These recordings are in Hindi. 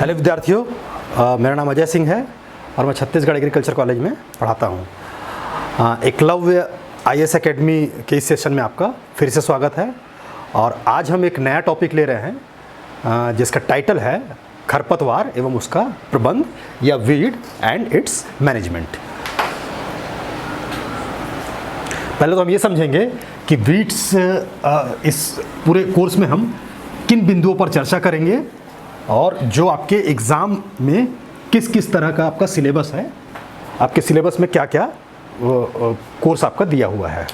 हेलो विद्यार्थियों, मेरा नाम अजय सिंह है और मैं छत्तीसगढ़ एग्रीकल्चर कॉलेज में पढ़ाता हूँ। एकलव्य आईएएस एकेडमी के इस सेशन में आपका फिर से स्वागत है। और आज हम एक नया टॉपिक ले रहे हैं जिसका टाइटल है खरपतवार एवं उसका प्रबंध या वीड एंड इट्स मैनेजमेंट। पहले तो हम ये समझेंगे कि वीड्स इस पूरे कोर्स में हम किन बिंदुओं पर चर्चा करेंगे और जो आपके एग्ज़ाम में किस किस तरह का आपका सिलेबस है, आपके सिलेबस में क्या क्या कोर्स आपका दिया हुआ है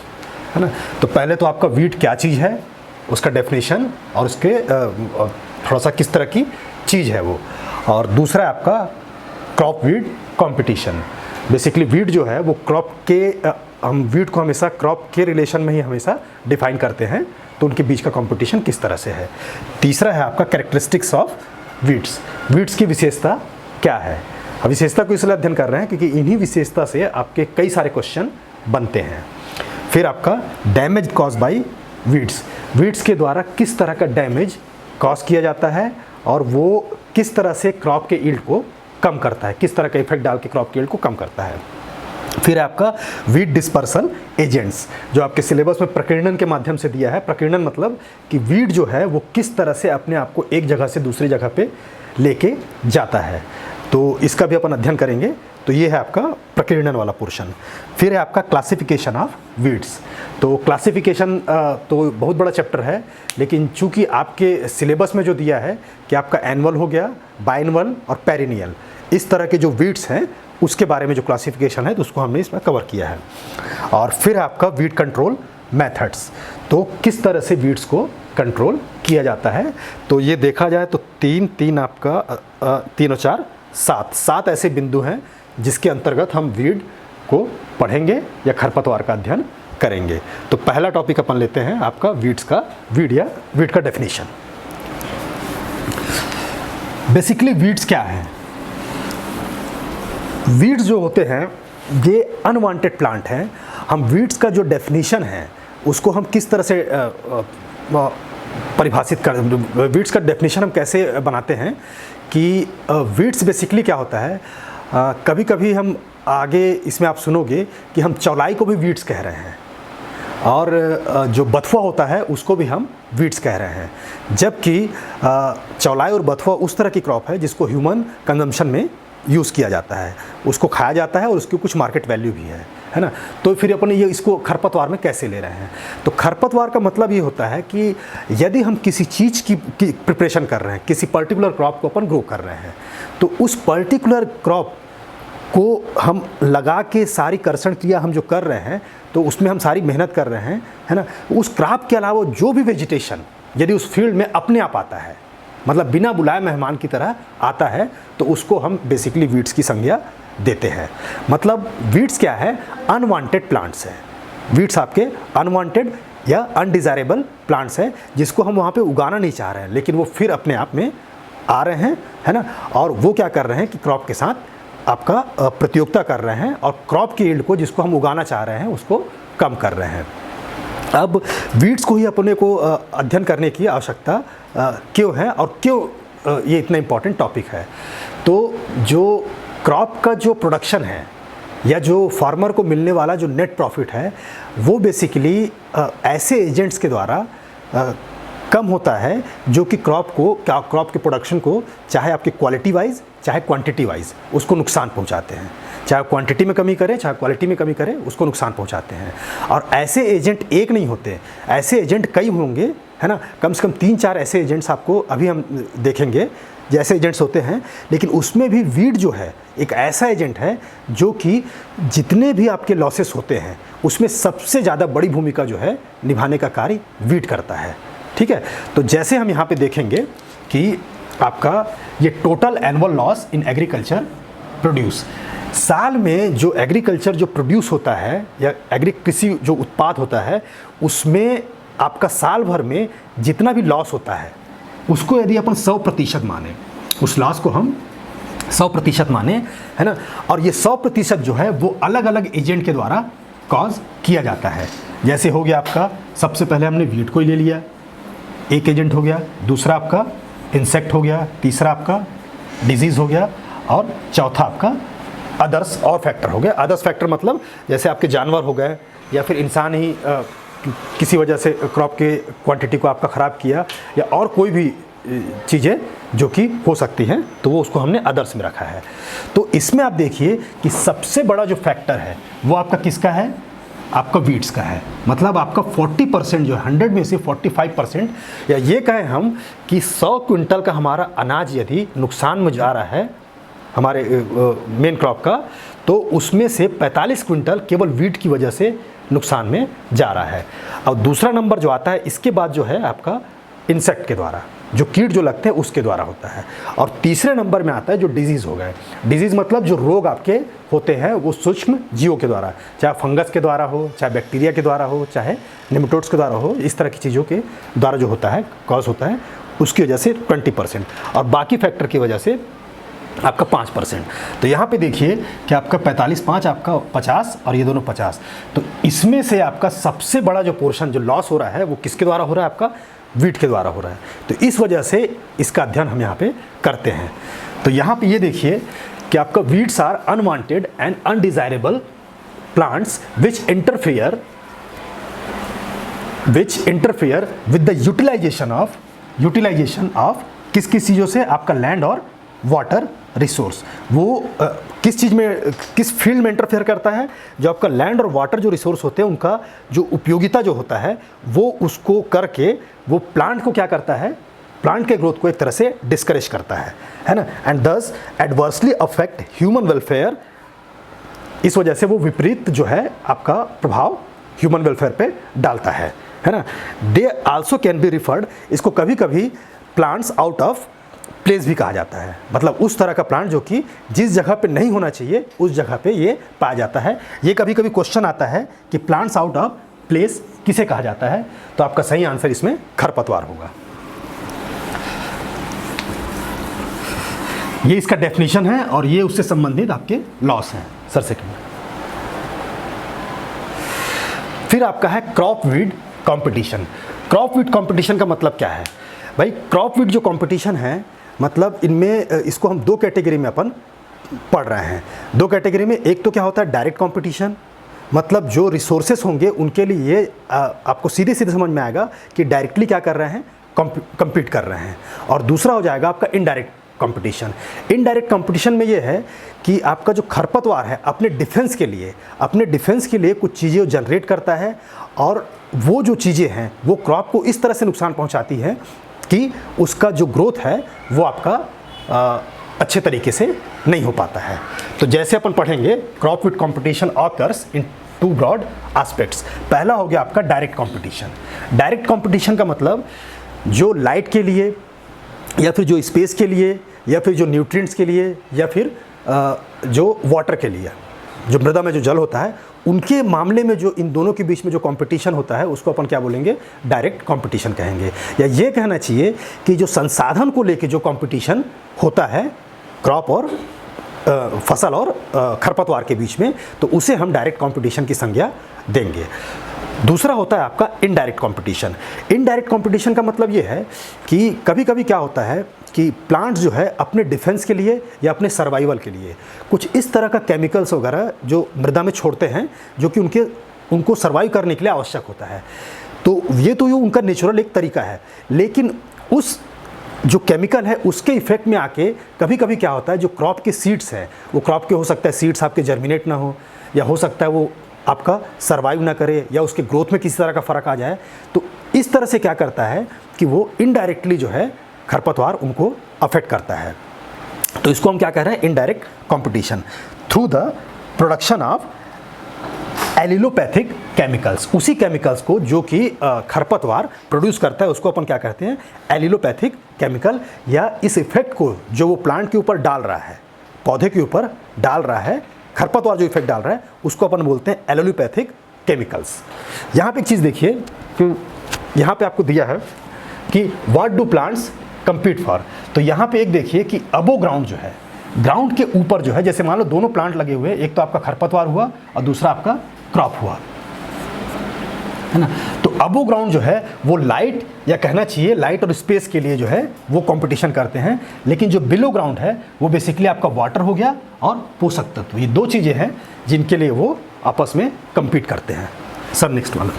ना। तो पहले तो आपका वीड क्या चीज़ है, उसका डेफिनेशन और उसके थोड़ा सा किस तरह की चीज़ है वो। और दूसरा है आपका crop weed competition. Basically weed जो है वो क्रॉप के हम वीड को हमेशा क्रॉप के रिलेशन में ही हमेशा डिफाइन करते हैं, तो उनके बीच का कंपटीशन किस तरह से है। तीसरा है आपका कैरेक्टरिस्टिक्स ऑफ वीड्स। वीड्स की विशेषता क्या है। अब विशेषता को इसलिए अध्ययन कर रहे हैं क्योंकि इन्हीं विशेषता से आपके कई सारे क्वेश्चन बनते हैं। फिर आपका damage cause by weeds. Weeds के द्वारा किस तरह का डैमेज कॉज किया जाता है और वो किस तरह से क्रॉप के यील्ड को कम करता है, किस तरह का इफेक्ट डाल के क्रॉप के यील्ड को कम करता है। फिर आपका वीड डिस्पर्सल एजेंट्स, जो आपके सिलेबस में प्रकीर्णन के माध्यम से दिया है। प्रकीर्णन मतलब कि वीड जो है वो किस तरह से अपने आप को एक जगह से दूसरी जगह पे लेके जाता है, तो इसका भी अपन अध्ययन करेंगे। तो ये है आपका प्रकीर्णन वाला पोर्शन। फिर है आपका क्लासिफिकेशन ऑफ वीड्स। तो क्लासिफिकेशन तो बहुत बड़ा चैप्टर है, लेकिन चूंकि आपके सिलेबस में जो दिया है कि आपका एनुअल हो गया, बाइनअल और पेरिनियल, इस तरह के जो वीड्स हैं उसके बारे में जो क्लासिफिकेशन है तो उसको हमने इसमें कवर किया है। और फिर आपका वीड कंट्रोल मेथड्स, तो किस तरह से वीड्स को कंट्रोल किया जाता है। तो ये देखा जाए तो तीन आपका 3 और 4 7 ऐसे बिंदु हैं जिसके अंतर्गत हम वीड को पढ़ेंगे या खरपतवार का अध्ययन करेंगे। तो पहला टॉपिक अपन लेते हैं आपका वीड का डेफिनेशन। बेसिकली वीड्स क्या है। वीड्स जो होते हैं ये अनवांटेड प्लांट हैं। हम वीड्स का जो डेफिनेशन है उसको हम किस तरह से परिभाषित कर, वीड्स का डेफिनेशन हम कैसे बनाते हैं कि वीड्स बेसिकली क्या होता है। कभी कभी हम आगे इसमें आप सुनोगे कि हम चौलाई को भी वीड्स कह रहे हैं और जो बथुआ होता है उसको भी हम वीड्स कह रहे हैं, जबकि चौलाई और बथुआ उस तरह की क्रॉप है जिसको ह्यूमन कंजम्पशन में यूज़ किया जाता है, उसको खाया जाता है और उसकी कुछ मार्केट वैल्यू भी है ना। तो फिर अपन ये इसको खरपतवार में कैसे ले रहे हैं। तो खरपतवार का मतलब ये होता है कि यदि हम किसी चीज़ की प्रिपरेशन कर रहे हैं, किसी पर्टिकुलर क्रॉप को अपन ग्रो कर रहे हैं, तो उस पर्टिकुलर क्रॉप को हम लगा के सारी कर्षण क्रिया हम जो कर रहे हैं तो उसमें हम सारी मेहनत कर रहे हैं, है ना। उस क्रॉप के अलावा जो भी वेजिटेशन यदि उस फील्ड में अपने आप आता है, मतलब बिना बुलाए मेहमान की तरह आता है, तो उसको हम बेसिकली वीड्स की संज्ञा देते हैं। मतलब वीड्स क्या है, अनवांटेड प्लांट्स हैं। वीड्स आपके अनवांटेड या अनडिज़ायरेबल प्लांट्स हैं जिसको हम वहाँ पे उगाना नहीं चाह रहे हैं, लेकिन वो फिर अपने आप में आ रहे हैं, है ना। और वो क्या कर रहे हैं कि क्रॉप के साथ आपका प्रतियोगिता कर रहे हैं और क्रॉप की यील्ड को जिसको हम उगाना चाह रहे हैं उसको कम कर रहे हैं। अब वीड्स को ही अपने को अध्ययन करने की आवश्यकता क्यों है और क्यों ये इतना इम्पॉर्टेंट टॉपिक है। तो जो क्रॉप का जो प्रोडक्शन है या जो फार्मर को मिलने वाला जो नेट प्रॉफिट है वो बेसिकली ऐसे एजेंट्स के द्वारा कम होता है जो कि क्रॉप के प्रोडक्शन को चाहे आपकी क्वालिटी वाइज चाहे क्वांटिटी वाइज उसको नुकसान पहुंचाते हैं। चाहे क्वांटिटी में कमी करे चाहे क्वालिटी में कमी करे उसको नुकसान पहुंचाते हैं। और ऐसे एजेंट एक नहीं होते, ऐसे एजेंट कई होंगे, है ना। कम से कम 3-4 ऐसे एजेंट्स आपको अभी हम देखेंगे जैसे एजेंट्स होते हैं। लेकिन उसमें भी वीड जो है एक ऐसा एजेंट है जो कि जितने भी आपके लॉसेस होते हैं उसमें सबसे ज़्यादा बड़ी भूमिका जो है निभाने का कार्य वीड करता है। ठीक है, तो जैसे हम यहाँ पे देखेंगे कि आपका ये total annual loss in agriculture produce, साल में जो एग्रीकल्चर जो प्रोड्यूस होता है या कृषि जो उत्पाद होता है उसमें आपका साल भर में जितना भी लॉस होता है उसको यदि अपन 100% माने, उस लॉस को हम 100% माने, है ना। और ये 100% जो है वो अलग अलग एजेंट के द्वारा कॉज किया जाता है। जैसे हो गया आपका, सबसे पहले हमने वीड को ही ले लिया, एक एजेंट हो गया। दूसरा आपका इंसेक्ट हो गया, तीसरा आपका डिजीज़ हो गया, और चौथा आपका अदर्स और फैक्टर हो गया। अदर्स फैक्टर मतलब जैसे आपके जानवर हो गए, या फिर इंसान ही किसी वजह से क्रॉप के क्वांटिटी को आपका ख़राब किया, या और कोई भी चीज़ें जो कि हो सकती हैं, तो वो उसको हमने अदर्स में रखा है। तो इसमें आप देखिए कि सबसे बड़ा जो फैक्टर है वो आपका किसका है, आपका वीट्स का है। मतलब आपका 40% जो 100 में से 45%, या ये कहें हम कि 100 क्विंटल का हमारा अनाज यदि नुकसान में जा रहा है हमारे मेन क्रॉप का, तो उसमें से 45 क्विंटल केवल वीट की वजह से नुकसान में जा रहा है। और दूसरा नंबर जो आता है इसके बाद जो है आपका इंसेक्ट के द्वारा, जो कीट जो लगते हैं उसके द्वारा होता है। और तीसरे नंबर में आता है जो डिजीज़ हो गए। डिजीज़ मतलब जो रोग आपके होते हैं वो सूक्ष्म जीवों के द्वारा, चाहे फंगस के द्वारा हो, चाहे बैक्टीरिया के द्वारा हो, चाहे नेमेटोड्स के द्वारा हो, इस तरह की चीज़ों के द्वारा जो होता है, कॉज होता है, उसकी वजह से 20%, और बाकी फैक्टर की वजह से आपका 5%। तो यहाँ पे देखिए कि आपका 45, 5 आपका 50, और ये दोनों 50। तो इसमें से आपका सबसे बड़ा जो पोर्शन जो लॉस हो रहा है वो किसके द्वारा हो रहा है, आपका वीट के द्वारा हो रहा है। तो इस वजह से इसका अध्ययन हम यहाँ पे करते हैं। तो यहाँ पे ये देखिए कि आपका weeds are unwanted and undesirable plants which interfere with the utilisation of किस किस चीज़ों से, आपका लैंड और वाटर रिसोर्स। वो किस चीज़ में, किस फील्ड में इंटरफेयर करता है, जो आपका लैंड और वाटर जो रिसोर्स होते हैं उनका जो उपयोगिता जो होता है वो उसको करके वो प्लांट को क्या करता है, प्लांट के ग्रोथ को एक तरह से डिस्करेज करता है ना, एंड दस एडवर्सली अफेक्ट ह्यूमन वेलफेयर। इस वजह से वो विपरीत जो है आपका प्रभाव ह्यूमन वेलफेयर पे डालता है ना। They also can be referred, इसको कभी कभी प्लांट्स आउट ऑफ प्लेस भी कहा जाता है। मतलब उस तरह का प्लांट जो कि जिस जगह पे नहीं होना चाहिए उस जगह पे ये पाया जाता है। ये कभी कभी क्वेश्चन आता है कि प्लांट्स आउट ऑफ प्लेस किसे कहा जाता है, तो आपका सही आंसर इसमें खरपतवार होगा। ये इसका डेफिनेशन है और ये उससे संबंधित आपके लॉस हैं सर सेकंड। फिर आपका है crop weed competition. Crop weed competition का मतलब क्या है भाई? क्रॉप वीड जो कंपटीशन है मतलब इनमें इसको हम दो कैटेगरी में अपन पढ़ रहे हैं। दो कैटेगरी में, एक तो क्या होता है डायरेक्ट कंपटीशन, मतलब जो रिसोर्सेस होंगे उनके लिए ये आपको सीधे सीधे समझ में आएगा कि डायरेक्टली क्या कर रहे हैं, compete कर रहे हैं। और दूसरा हो जाएगा आपका इनडायरेक्ट कंपटीशन। इनडायरेक्ट कंपटीशन में ये है कि आपका जो खरपतवार है अपने डिफेंस के लिए कुछ चीज़ें जनरेट करता है, और वो जो चीज़ें हैं वो क्रॉप को इस तरह से नुकसान पहुंचाती है कि उसका जो ग्रोथ है वो आपका अच्छे तरीके से नहीं हो पाता है। तो जैसे अपन पढ़ेंगे, crop weed competition occurs in two broad aspects. पहला हो गया आपका डायरेक्ट कंपटीशन। डायरेक्ट कंपटीशन का मतलब जो लाइट के लिए, या फिर जो स्पेस के लिए, या फिर जो न्यूट्रिएंट्स के लिए, या फिर जो वाटर के लिए, जो मृदा में जो जल होता है उनके मामले में जो इन दोनों के बीच में जो कंपटीशन होता है उसको अपन क्या बोलेंगे, डायरेक्ट कंपटीशन कहेंगे। या ये कहना चाहिए कि जो संसाधन को लेके जो कंपटीशन होता है क्रॉप और फसल और खरपतवार के बीच में, तो उसे हम डायरेक्ट कंपटीशन की संज्ञा देंगे। दूसरा होता है आपका इनडायरेक्ट कंपटीशन। इनडायरेक्ट कंपटीशन का मतलब ये है कि कभी कभी क्या होता है कि प्लांट जो है अपने डिफेंस के लिए या अपने सर्वाइवल के लिए कुछ इस तरह का केमिकल्स वगैरह जो मृदा में छोड़ते हैं जो कि उनको सर्वाइव करने के लिए आवश्यक होता है। तो ये उनका नेचुरल एक तरीका है, लेकिन उस जो केमिकल है उसके इफेक्ट में आके कभी कभी क्या होता है, जो क्रॉप के सीड्स हैं वो क्रॉप के हो सकता है सीड्स आपके जर्मिनेट ना हो, या हो सकता है वो आपका सर्वाइव ना करे, या उसके ग्रोथ में किसी तरह का फ़र्क आ जाए। तो इस तरह से क्या करता है कि वो इनडायरेक्टली जो है खरपतवार उनको अफेक्ट करता है। तो इसको हम क्या कह रहे हैं, indirect competition through the production of allelopathic chemicals. उसी केमिकल्स को जो कि खरपतवार प्रोड्यूस करता है उसको अपन क्या कहते हैं, एलिलोपैथिक केमिकल। या इस इफेक्ट को जो वो प्लांट के ऊपर डाल रहा है, पौधे के ऊपर डाल रहा है, खरपतवार जो इफेक्ट डाल रहा है उसको अपन बोलते हैं एलिलोपैथिक केमिकल्स। यहाँ पे एक चीज़ देखिए कि यहाँ पे आपको दिया है कि what do plants compete for. तो यहाँ पे एक देखिए कि अबो ग्राउंड जो है, ग्राउंड के ऊपर जो है, जैसे मान लो दोनों प्लांट लगे हुए, एक तो आपका खरपतवार हुआ और दूसरा आपका क्रॉप हुआ। है ना। तो अबो ग्राउंड जो है वो लाइट, या कहना चाहिए लाइट और स्पेस के लिए जो है वो कंपटीशन करते हैं, लेकिन जो बिलो ग्राउंड है वो बेसिकली आपका वाटर हो गया और पोषक तत्व, ये दो चीज़ें हैं जिनके लिए वो आपस में compete करते हैं। सर नेक्स्ट वाला।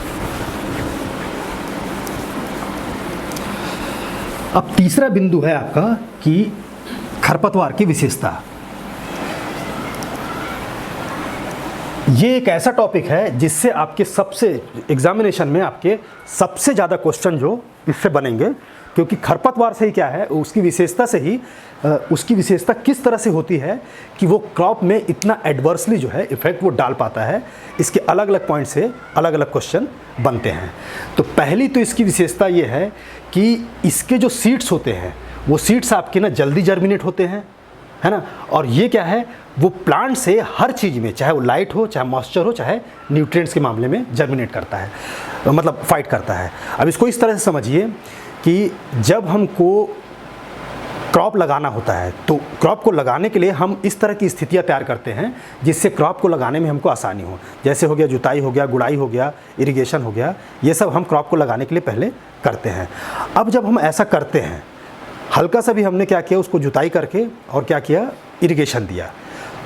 अब तीसरा बिंदु है आपका कि खरपतवार की विशेषता। ये एक ऐसा टॉपिक है जिससे आपके सबसे एग्जामिनेशन में आपके सबसे ज़्यादा क्वेश्चन जो इससे बनेंगे, क्योंकि खरपतवार से ही क्या है, उसकी विशेषता से ही उसकी विशेषता किस तरह से होती है कि वो क्रॉप में इतना एडवर्सली जो है इफेक्ट वो डाल पाता है। इसके अलग अलग पॉइंट से अलग अलग क्वेश्चन बनते हैं। तो पहली तो इसकी विशेषता ये है कि इसके जो सीड्स होते हैं वो सीड्स आपके ना जल्दी जर्मिनेट होते हैं, है ना। और ये क्या है, वो प्लांट से हर चीज़ में, चाहे वो लाइट हो, चाहे मॉइस्चर हो, चाहे न्यूट्रिएंट्स के मामले में जर्मिनेट करता है, मतलब फाइट करता है। अब इसको इस तरह से समझिए कि जब हमको क्रॉप लगाना होता है तो क्रॉप को लगाने के लिए हम इस तरह की स्थितियां तैयार करते हैं जिससे क्रॉप को लगाने में हमको आसानी हो। जैसे हो गया जुताई हो गया, गुड़ाई हो गया, इरिगेशन हो गया, ये सब हम क्रॉप को लगाने के लिए पहले करते हैं। अब जब हम ऐसा करते हैं, हल्का सा भी हमने क्या किया, उसको जुताई करके और क्या किया, इरिगेशन दिया,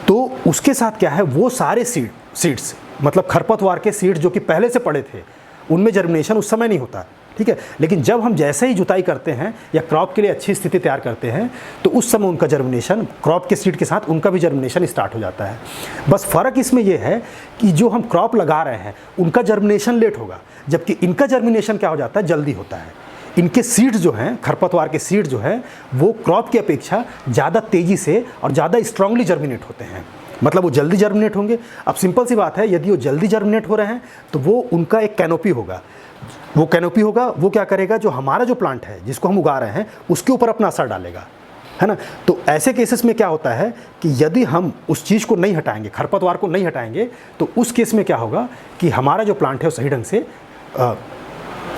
तो उसके साथ क्या है, वो सारे सीड्स मतलब खरपतवार के सीड्स जो कि पहले से पड़े थे उनमें जर्मिनेशन उस समय नहीं होता, ठीक है। लेकिन जब हम जैसे ही जुताई करते हैं या क्रॉप के लिए अच्छी स्थिति तैयार करते हैं तो उस समय उनका जर्मिनेशन, क्रॉप के सीड के साथ उनका भी जर्मिनेशन स्टार्ट हो जाता है। बस फ़र्क इसमें यह है कि जो हम क्रॉप लगा रहे हैं उनका जर्मिनेशन लेट होगा, जबकि इनका जर्मिनेशन क्या हो जाता है, जल्दी होता है। इनके सीड्स जो हैं, खरपतवार के सीड्स जो हैं, वो क्रॉप की अपेक्षा ज़्यादा तेज़ी से और ज़्यादा स्ट्रांगली जर्मिनेट होते हैं, मतलब वो जल्दी जर्मिनेट होंगे। अब सिंपल सी बात है, यदि वो जल्दी जर्मिनेट हो रहे हैं तो वो उनका एक कैनोपी होगा, वो कैनोपी होगा, वो क्या करेगा, जो हमारा जो प्लांट है जिसको हम उगा रहे हैं उसके ऊपर अपना असर डालेगा, है ना। तो ऐसे केसेस में क्या होता है कि यदि हम उस चीज़ को नहीं हटाएंगे, खरपतवार को नहीं हटाएंगे, तो उस केस में क्या होगा कि हमारा जो प्लांट है वो सही ढंग से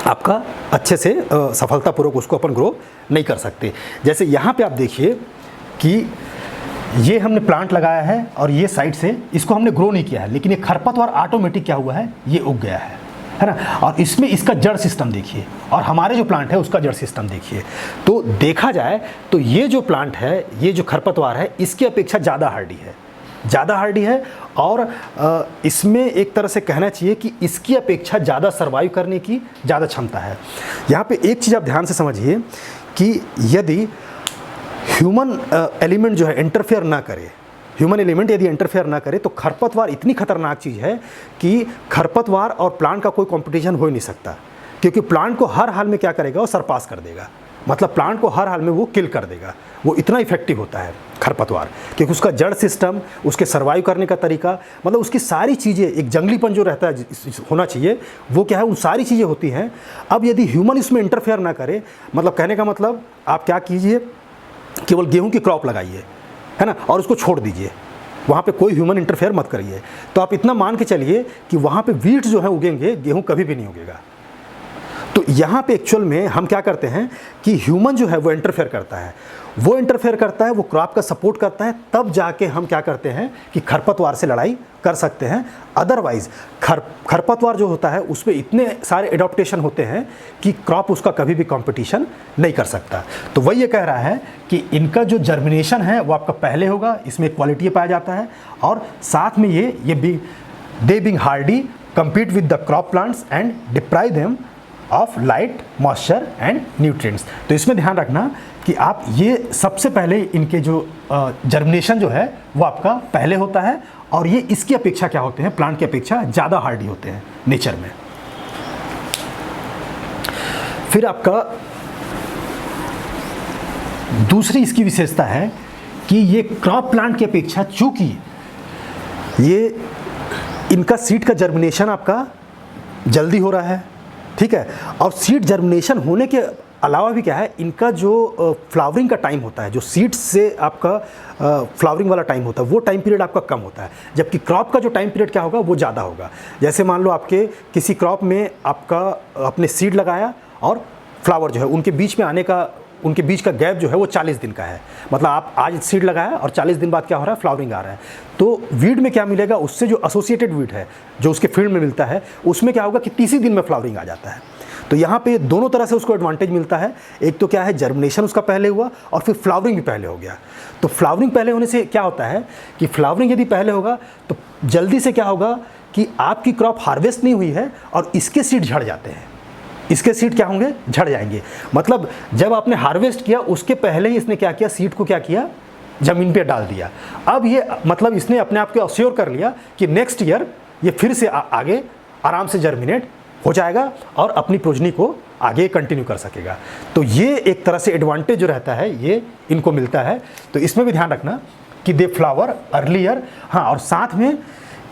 आपका अच्छे से सफलतापूर्वक उसको अपन ग्रो नहीं कर सकते। जैसे यहाँ पे आप देखिए कि ये हमने प्लांट लगाया है और ये साइड से इसको हमने ग्रो नहीं किया है, लेकिन ये खरपतवार ऑटोमेटिक क्या हुआ है, ये उग गया है ना। और इसमें इसका जड़ सिस्टम देखिए और हमारे जो प्लांट है उसका जड़ सिस्टम देखिए। तो देखा जाए तो ये जो प्लांट है, ये जो खरपतवार है, इसकी अपेक्षा ज़्यादा हार्डी है और इसमें एक तरह से कहना चाहिए कि इसकी अपेक्षा ज़्यादा सर्वाइव करने की ज़्यादा क्षमता है। यहाँ पे एक चीज़ आप ध्यान से समझिए कि यदि ह्यूमन एलिमेंट जो है इंटरफेयर ना करे, ह्यूमन एलिमेंट यदि इंटरफेयर ना करे, तो खरपतवार इतनी खतरनाक चीज़ है कि खरपतवार और प्लांट का कोई कंपटीशन हो ही नहीं सकता, क्योंकि प्लांट को हर हाल में क्या करेगा, वो सरपास कर देगा, मतलब प्लांट को हर हाल में वो किल कर देगा। वो इतना इफेक्टिव होता है खरपतवार, क्योंकि उसका जड़ सिस्टम, उसके सर्वाइव करने का तरीका, मतलब उसकी सारी चीज़ें, एक जंगलीपन जो रहता है होना चाहिए वो क्या है, उन सारी चीज़ें होती हैं। अब यदि ह्यूमन इसमें इंटरफेयर ना करे, मतलब कहने का मतलब आप क्या कीजिए, केवल गेहूं की क्रॉप लगाइए, है ना, और उसको छोड़ दीजिए, वहाँ पे कोई ह्यूमन इंटरफेयर मत करिए, तो आप इतना मान के चलिए कि वहाँ पे वीट्स जो है उगेंगे, गेहूं कभी भी नहीं उगेगा। तो यहाँ पे एक्चुअल में हम क्या करते हैं कि ह्यूमन जो है वो इंटरफेयर करता है, वो क्रॉप का सपोर्ट करता है, तब जाके हम क्या करते हैं कि खरपतवार से लड़ाई कर सकते हैं। अदरवाइज खरपतवार जो होता है उसमें इतने सारे एडॉप्टेशन होते हैं कि क्रॉप उसका कभी भी कंपटीशन नहीं कर सकता। तो वही ये कह रहा है कि इनका जो जर्मिनेशन है वो आपका पहले होगा, इसमें क्वालिटी पाया जाता है, और साथ में they being Hardy compete with the crop plants and deprive them of light, moisture and nutrients। तो इसमें ध्यान रखना कि आप ये सबसे पहले इनके जो जर्मिनेशन जो है वो आपका पहले होता है, और ये इसकी अपेक्षा क्या होते हैं, प्लांट की अपेक्षा ज़्यादा हार्डी होते हैं नेचर में। फिर आपका दूसरी इसकी विशेषता है कि ये क्रॉप प्लांट की अपेक्षा, चूंकि ये इनका सीड का जर्मिनेशन आपका जल्दी हो रहा है, ठीक है, और सीड जर्मिनेशन होने के अलावा भी क्या है, इनका जो फ्लावरिंग का टाइम होता है, जो सीड्स से आपका फ्लावरिंग वाला टाइम होता है, वो टाइम पीरियड आपका कम होता है, जबकि क्रॉप का जो टाइम पीरियड क्या होगा, वो ज़्यादा होगा। जैसे मान लो आपके किसी क्रॉप में आपका आपने सीड लगाया और फ्लावर जो है उनके बीच में आने का उनके बीच का गैप जो है वो 40 दिन का है। मतलब आप आज सीड लगाया और 40 दिन बाद क्या हो रहा है, फ्लावरिंग आ रहा है। तो वीट में क्या मिलेगा, उससे जो एसोसिएटेड वीट है जो उसके फील्ड में मिलता है, उसमें क्या होगा कि 30 दिन में फ्लावरिंग आ जाता है। तो यहाँ पे दोनों तरह से उसको एडवांटेज मिलता है। एक तो क्या है, जर्मिनेशन उसका पहले हुआ और फिर फ्लावरिंग भी पहले हो गया। तो फ्लावरिंग पहले होने से क्या होता है कि फ्लावरिंग यदि पहले होगा तो जल्दी से क्या होगा कि आपकी क्रॉप हार्वेस्ट नहीं हुई है और इसके सीड झड़ जाते हैं। इसके सीड क्या होंगे, झड़ जाएंगे। मतलब जब आपने हार्वेस्ट किया उसके पहले ही इसने क्या किया, सीड को क्या किया, ज़मीन पे डाल दिया। अब ये मतलब इसने अपने आप को अश्योर कर लिया कि नेक्स्ट ईयर ये फिर से आगे आराम से जर्मिनेट हो जाएगा और अपनी प्रोजनी को आगे कंटिन्यू कर सकेगा। तो ये एक तरह से एडवांटेज जो रहता है ये इनको मिलता है। तो इसमें भी ध्यान रखना कि दे फ्लावर अर्लियर। हाँ, और साथ में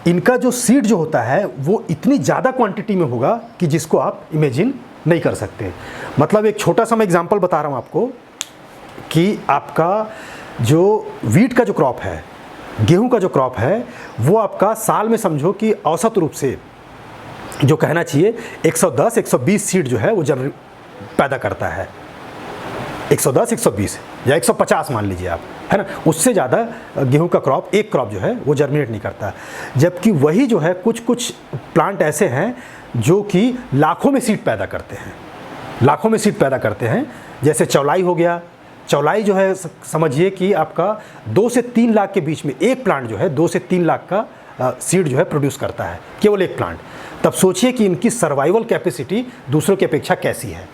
इनका जो सीड जो होता है वो इतनी ज़्यादा क्वांटिटी में होगा कि जिसको आप इमेजिन नहीं कर सकते। मतलब एक छोटा सा मैं एग्जांपल बता रहा हूँ आपको कि आपका जो वीट का जो क्रॉप है, गेहूं का जो क्रॉप है, वो आपका साल में समझो कि औसत रूप से जो कहना चाहिए 110-120 सीड जो है वो पैदा करता है। 110-120 या 150 मान लीजिए आप, है ना। उससे ज़्यादा गेहूं का क्रॉप, एक क्रॉप जो है वो जर्मिनेट नहीं करता। जबकि वही जो है कुछ प्लांट ऐसे हैं जो कि लाखों में सीड पैदा करते हैं, लाखों में सीड पैदा करते हैं। जैसे चौलाई हो गया। चौलाई जो है समझिए कि आपका 2 से 3 लाख के बीच में एक प्लांट जो है 2 से 3 लाख का सीड जो है प्रोड्यूस करता है, केवल एक प्लांट। तब सोचिए कि इनकी सर्वाइवल कैपेसिटी दूसरों की अपेक्षा कैसी है।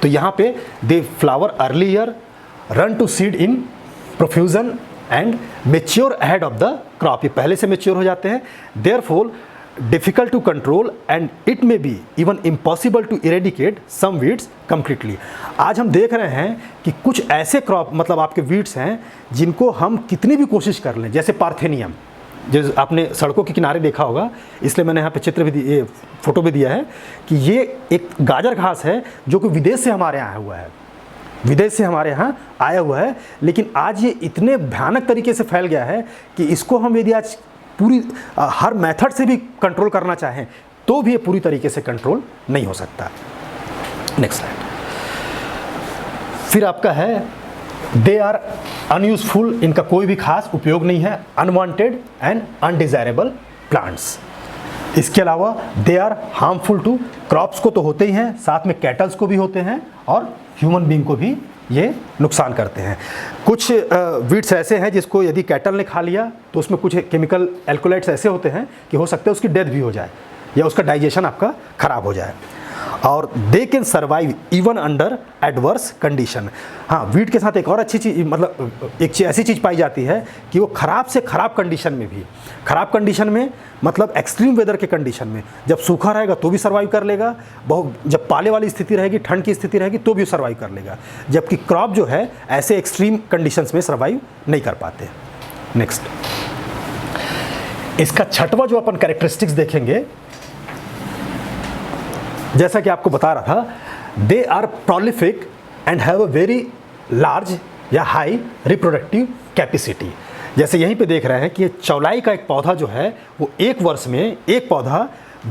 तो यहाँ पे they flower earlier, run to seed in profusion and mature ahead of the crop. ये पहले से मेच्योर हो जाते हैं। Therefore difficult to control and it may be even impossible to eradicate some weeds completely. आज हम देख रहे हैं कि कुछ ऐसे क्रॉप मतलब आपके वीड्स हैं जिनको हम कितनी भी कोशिश कर लें, जैसे पार्थेनियम, जो आपने सड़कों के किनारे देखा होगा, इसलिए मैंने यहाँ पे चित्र भी ये फोटो भी दिया है कि ये एक गाजर घास है जो कि विदेश से हमारे यहाँ आया हुआ है, विदेश से हमारे यहाँ आया हुआ है। लेकिन आज ये इतने भयानक तरीके से फैल गया है कि इसको हम यदि आज पूरी हर मेथड से भी कंट्रोल करना चाहें तो भी ये पूरी तरीके से कंट्रोल नहीं हो सकता। Next slide. फिर आपका है दे आर अनयूजफुल, इनका कोई भी खास उपयोग नहीं है। Unwanted and undesirable plants. इसके अलावा they are harmful to crops को तो होते ही हैं, साथ में कैटल्स को भी होते हैं और ह्यूमन बीइंग को भी ये नुकसान करते हैं। कुछ वीड्स ऐसे हैं जिसको यदि कैटल ने खा लिया तो उसमें कुछ केमिकल एल्कोलाइट्स ऐसे होते हैं कि हो सकता है उसकी डेथ भी हो जाए या उसका डाइजेशन आपका ख़राब हो जाए। और they can survive even under adverse condition. हाँ, वीट के साथ एक और अच्छी चीज़, मतलब एक ऐसी चीज़ पाई जाती है कि वो ख़राब से ख़राब कंडीशन में भी, ख़राब कंडीशन में मतलब एक्सट्रीम वेदर के कंडीशन में, जब सूखा रहेगा तो भी सर्वाइव कर लेगा, बहुत जब पाले वाली स्थिति रहेगी, ठंड की स्थिति रहेगी तो भी सर्वाइव कर लेगा। जबकि क्रॉप जो है ऐसे एक्सट्रीम कंडीशंस में सर्वाइव नहीं कर पाते। नेक्स्ट, इसका छठवां जो अपन कैरेक्टरिस्टिक्स देखेंगे, जैसा कि आपको बता रहा था, they are prolific and have a very large या हाई रिप्रोडक्टिव कैपेसिटी। जैसे यहीं पे देख रहे हैं कि चौलाई का एक पौधा जो है वो एक वर्ष में एक पौधा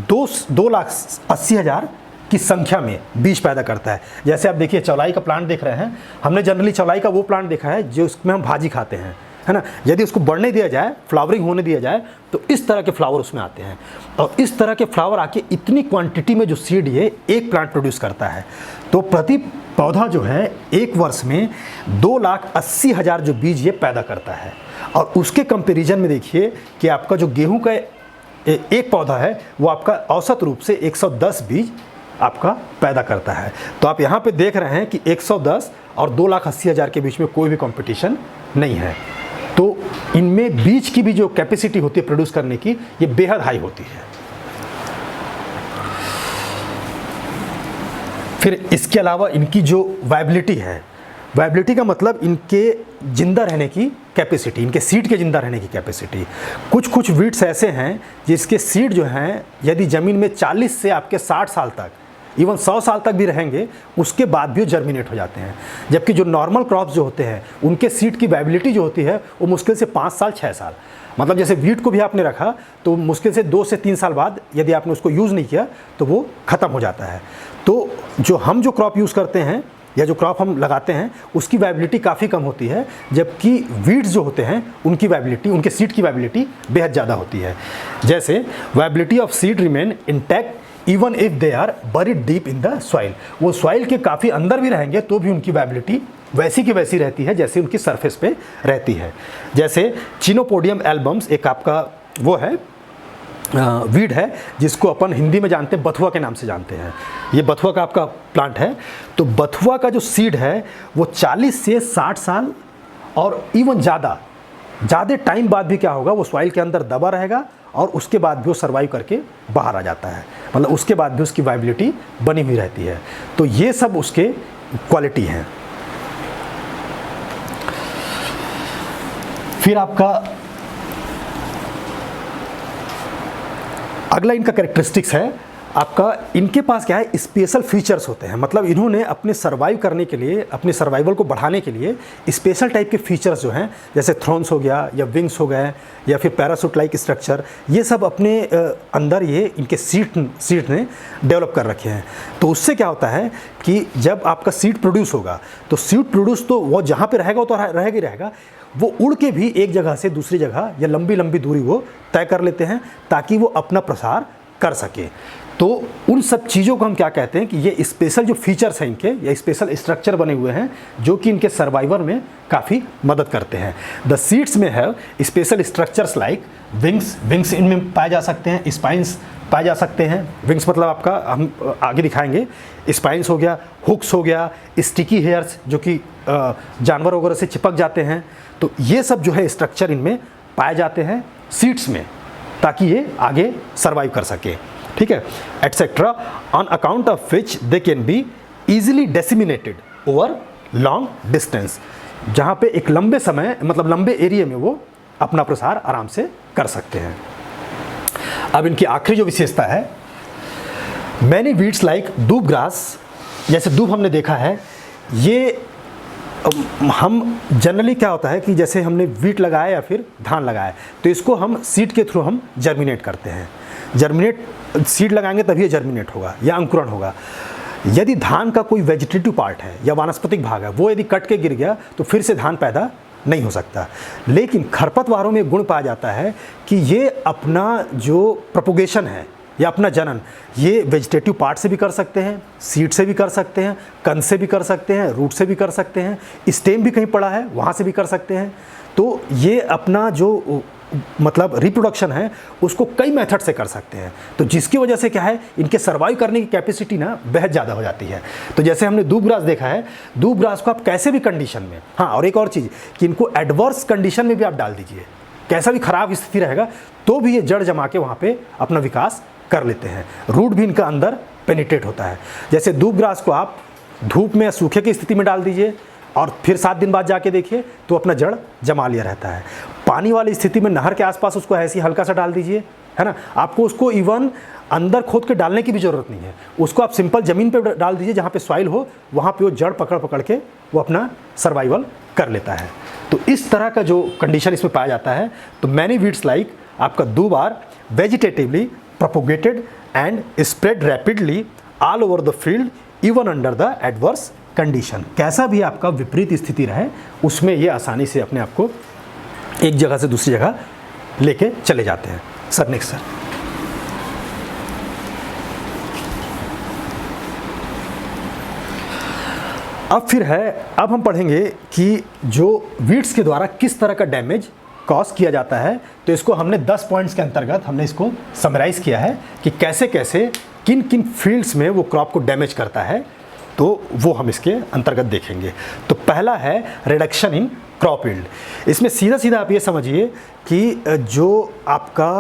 2,80,000 की संख्या में बीज पैदा करता है। जैसे आप देखिए चौलाई का प्लांट देख रहे हैं, हमने जनरली चौलाई का वो प्लांट देखा है जो उसमें हम भाजी खाते हैं, है ना। यदि उसको बढ़ने दिया जाए, फ्लावरिंग होने दिया जाए तो इस तरह के फ्लावर उसमें आते हैं और इस तरह के फ्लावर आके इतनी क्वांटिटी में जो सीड ये एक प्लांट प्रोड्यूस करता है। तो प्रति पौधा जो है एक वर्ष में 2,80,000 जो बीज ये पैदा करता है। और उसके कंपैरिजन में देखिए कि आपका जो गेहूं का एक पौधा है वो आपका औसत रूप से 110 बीज आपका पैदा करता है। तो आप यहाँ पे देख रहे हैं कि 110 और 2,80,000 के बीच में कोई भी कंपटीशन नहीं है। तो इनमें बीज की भी जो कैपेसिटी होती है प्रोड्यूस करने की, ये बेहद हाई होती है। फिर इसके अलावा इनकी जो वायबिलिटी है, वायबिलिटी का मतलब इनके जिंदा रहने की कैपेसिटी, इनके सीड के जिंदा रहने की कैपेसिटी। कुछ वीड्स ऐसे हैं जिसके सीड जो हैं यदि ज़मीन में 40 से आपके 60 साल तक, इवन 100 साल तक भी रहेंगे उसके बाद भी वो जर्मिनेट हो जाते हैं। जबकि जो नॉर्मल क्रॉप्स जो होते हैं उनके सीड की वायबिलिटी जो होती है वो मुश्किल से 5 साल 6 साल, मतलब जैसे वीट को भी आपने रखा तो मुश्किल से 2 से 3 साल बाद यदि आपने उसको यूज़ नहीं किया तो वो ख़त्म हो जाता है। तो जो हम जो क्रॉप यूज़ करते हैं या जो क्रॉप हम लगाते हैं उसकी वायबिलिटी काफ़ी कम होती है, जबकि वीड्स जो होते हैं उनकी वायबिलिटी, उनके सीड की वायबिलिटी बेहद ज़्यादा होती है। जैसे viability of seed remain intact even if they are buried deep in the soil, वो सॉइल के काफ़ी अंदर भी रहेंगे तो भी उनकी वायबिलिटी वैसी की वैसी रहती है जैसे उनकी सरफेस पे रहती है। जैसे चिनोपोडियम एल्बम्स एक आपका वो है वीड है जिसको अपन हिंदी में जानते हैं बथुआ के नाम से जानते हैं। ये बथुआ का आपका प्लांट है। तो बथुआ का जो सीड है वो 40 से 60 साल और इवन ज़्यादा टाइम बाद भी क्या होगा, वो सॉइल के अंदर दबा रहेगा और उसके बाद भी वो सर्वाइव करके बाहर आ जाता है, मतलब उसके बाद भी उसकी वायबिलिटी बनी हुई रहती है। तो ये सब उसके क्वालिटी हैं। फिर आपका अगला इनका कैरेक्टरिस्टिक्स है आपका, इनके पास क्या है, स्पेशल फीचर्स होते हैं। मतलब इन्होंने अपने सर्वाइव करने के लिए, अपने सर्वाइवल को बढ़ाने के लिए स्पेशल टाइप के फीचर्स जो हैं, जैसे थ्रोन्स हो गया या विंग्स हो गए या फिर पैरासूट लाइक स्ट्रक्चर, ये सब अपने अंदर ये इनके सीड ने डेवलप कर रखे हैं। तो उससे क्या होता है कि जब आपका सीड प्रोड्यूस होगा तो सीड प्रोड्यूस तो वो जहाँ पर रहेगा वो तो रहेगा ही रहेगा, वो उड़ के भी एक जगह से दूसरी जगह या लंबी लंबी दूरी वो तय कर लेते हैं ताकि वो अपना प्रसार कर सके। तो उन सब चीज़ों को हम क्या कहते हैं कि ये स्पेशल जो फीचर्स हैं इनके, या स्पेशल स्ट्रक्चर बने हुए हैं जो कि इनके सर्वाइवल में काफ़ी मदद करते हैं। द सीड्स में है स्पेशल स्ट्रक्चर्स लाइक विंग्स इनमें पाए जा सकते हैं, स्पाइंस पाए जा सकते हैं। विंग्स मतलब आपका हम आगे दिखाएंगे, स्पाइंस हो गया, हुक्स हो गया, स्टिकी हेयर्स जो कि जानवर वगैरह से चिपक जाते हैं। तो ये सब जो है स्ट्रक्चर इनमें पाए जाते हैं सीड्स में, ताकि ये आगे सर्वाइव कर सके, ठीक है, etcetera, on account of which they can be easily disseminated over long distance, जहाँ पे एक लंबे समय मतलब लंबे एरिया में वो अपना प्रसार आराम से कर सकते हैं। अब इनकी आखिरी जो विशेषता है, मैनी वीड्स लाइक दूब ग्रास, जैसे दूब हमने देखा है, ये हम जनरली क्या होता है कि जैसे हमने वीट लगाया या फिर धान लगाया तो इसको हम सीड के थ्रू हम जर्मिनेट करते हैं। जर्मिनेट सीड लगाएंगे तभी ये जर्मिनेट होगा या अंकुरण होगा। यदि धान का कोई वेजिटेटिव पार्ट है या वानस्पतिक भाग है, वो यदि कट के गिर गया तो फिर से धान पैदा नहीं हो सकता। लेकिन खरपतवारों में गुण पाया जाता है कि ये अपना जो प्रोपोगेशन है या अपना जनन, ये वेजिटेटिव पार्ट से भी कर सकते हैं, सीड से भी कर सकते हैं, कंद से भी कर सकते हैं, रूट से भी कर सकते हैं, स्टेम भी कहीं पड़ा है वहाँ से भी कर सकते हैं। तो ये अपना जो मतलब रिप्रोडक्शन है उसको कई मेथड से कर सकते हैं। तो जिसकी वजह से क्या है, इनके सर्वाइव करने की कैपेसिटी ना बेहद ज़्यादा हो जाती है। तो जैसे हमने दूब ग्रास देखा है, दूब ग्रास को आप कैसे भी कंडीशन में, हाँ और एक और चीज़ कि इनको एडवर्स कंडीशन में भी आप डाल दीजिए, कैसा भी खराब स्थिति रहेगा तो भी ये जड़ जमा के वहाँ पे अपना विकास कर लेते हैं। रूट भी इनका अंदर पेनिट्रेट होता है। जैसे दूब ग्रास को आप धूप में सूखे की स्थिति में डाल दीजिए और फिर 7 दिन बाद जाके देखिए तो अपना जड़ जमा लिया रहता है। पानी वाली स्थिति में नहर के आसपास उसको ऐसे ही हल्का सा डाल दीजिए, है ना, आपको उसको इवन अंदर खोद के डालने की भी ज़रूरत नहीं है, उसको आप सिंपल ज़मीन पे डाल दीजिए जहाँ पे सॉइल हो, वहाँ पे वो जड़ पकड़ के वो अपना सर्वाइवल कर लेता है। तो इस तरह का जो कंडीशन इसमें पाया जाता है। तो मैनी वीड्स लाइक आपका दूब are vegetatively propagated and spread rapidly all over the field even under the adverse condition। कैसा भी आपका विपरीत स्थिति रहे उसमें ये आसानी से अपने आप को एक जगह से दूसरी जगह लेके चले जाते हैं। Sir next sir. अब फिर है, अब हम पढ़ेंगे कि जो वीड्स के द्वारा किस तरह का डैमेज कॉज किया जाता है। तो इसको हमने 10 पॉइंट्स के अंतर्गत हमने इसको समराइज़ किया है कि कैसे कैसे किन किन फील्ड्स में वो क्रॉप को डैमेज करता है, तो वो हम इसके अंतर्गत देखेंगे। तो पहला है रिडक्शन इन क्रॉप यील्ड। इसमें सीधा सीधा आप ये समझिए कि जो आपका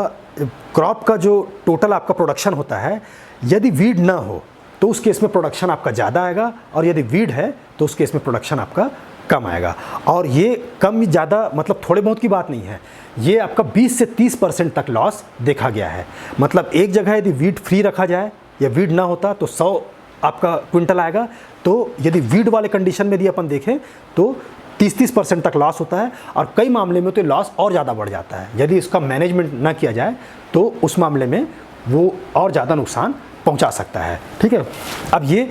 क्रॉप का जो टोटल आपका प्रोडक्शन होता है, यदि वीड ना हो तो उस केस में प्रोडक्शन आपका ज़्यादा आएगा, और यदि वीड है तो उस केस में प्रोडक्शन आपका कम आएगा। और ये कम ज़्यादा मतलब थोड़े बहुत की बात नहीं है, ये आपका 20 से 30% तक लॉस देखा गया है। मतलब एक जगह यदि वीड फ्री रखा जाए या वीड ना होता तो 100 आपका क्विंटल आएगा, तो यदि वीड वाले कंडीशन में यदि अपन देखें तो 30% तक लॉस होता है। और कई मामले में तो लॉस और ज़्यादा बढ़ जाता है, यदि इसका मैनेजमेंट ना किया जाए तो उस मामले में वो और ज़्यादा नुकसान पहुंचा सकता है। ठीक है, अब ये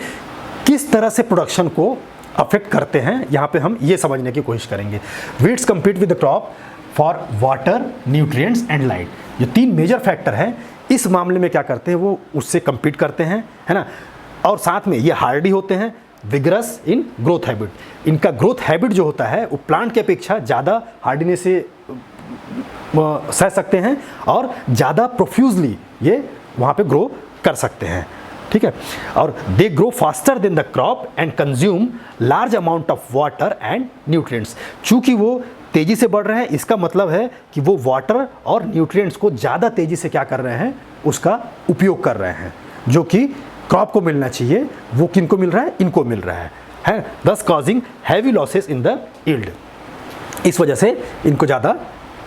किस तरह से प्रोडक्शन को अफेक्ट करते हैं, यहाँ पे हम ये समझने की कोशिश करेंगे। Weeds compete with the crop for water, nutrients and light. जो 3 मेजर फैक्टर हैं इस मामले में क्या करते हैं, वो उससे कम्पीट करते हैं, है ना। और साथ में ये हार्डी होते हैं, विगरस इन ग्रोथ हैबिट। इनका ग्रोथ हैबिट जो होता है वो प्लांट की अपेक्षा ज़्यादा हार्डीनेस से सह सकते हैं और ज़्यादा प्रोफ्यूजली ये वहाँ पे ग्रो कर सकते हैं, ठीक है। और they grow faster than the crop and consume large amount of water and nutrients. चूँकि वो तेज़ी से बढ़ रहे हैं, इसका मतलब है कि वो वाटर और न्यूट्रिएंट्स को ज़्यादा तेज़ी से क्या कर रहे हैं, उसका उपयोग कर रहे हैं, जो कि क्रॉप को मिलना चाहिए, वो किनको मिल रहा है, इनको मिल रहा है, दस causing heavy losses in the yield. इस वजह से इनको ज़्यादा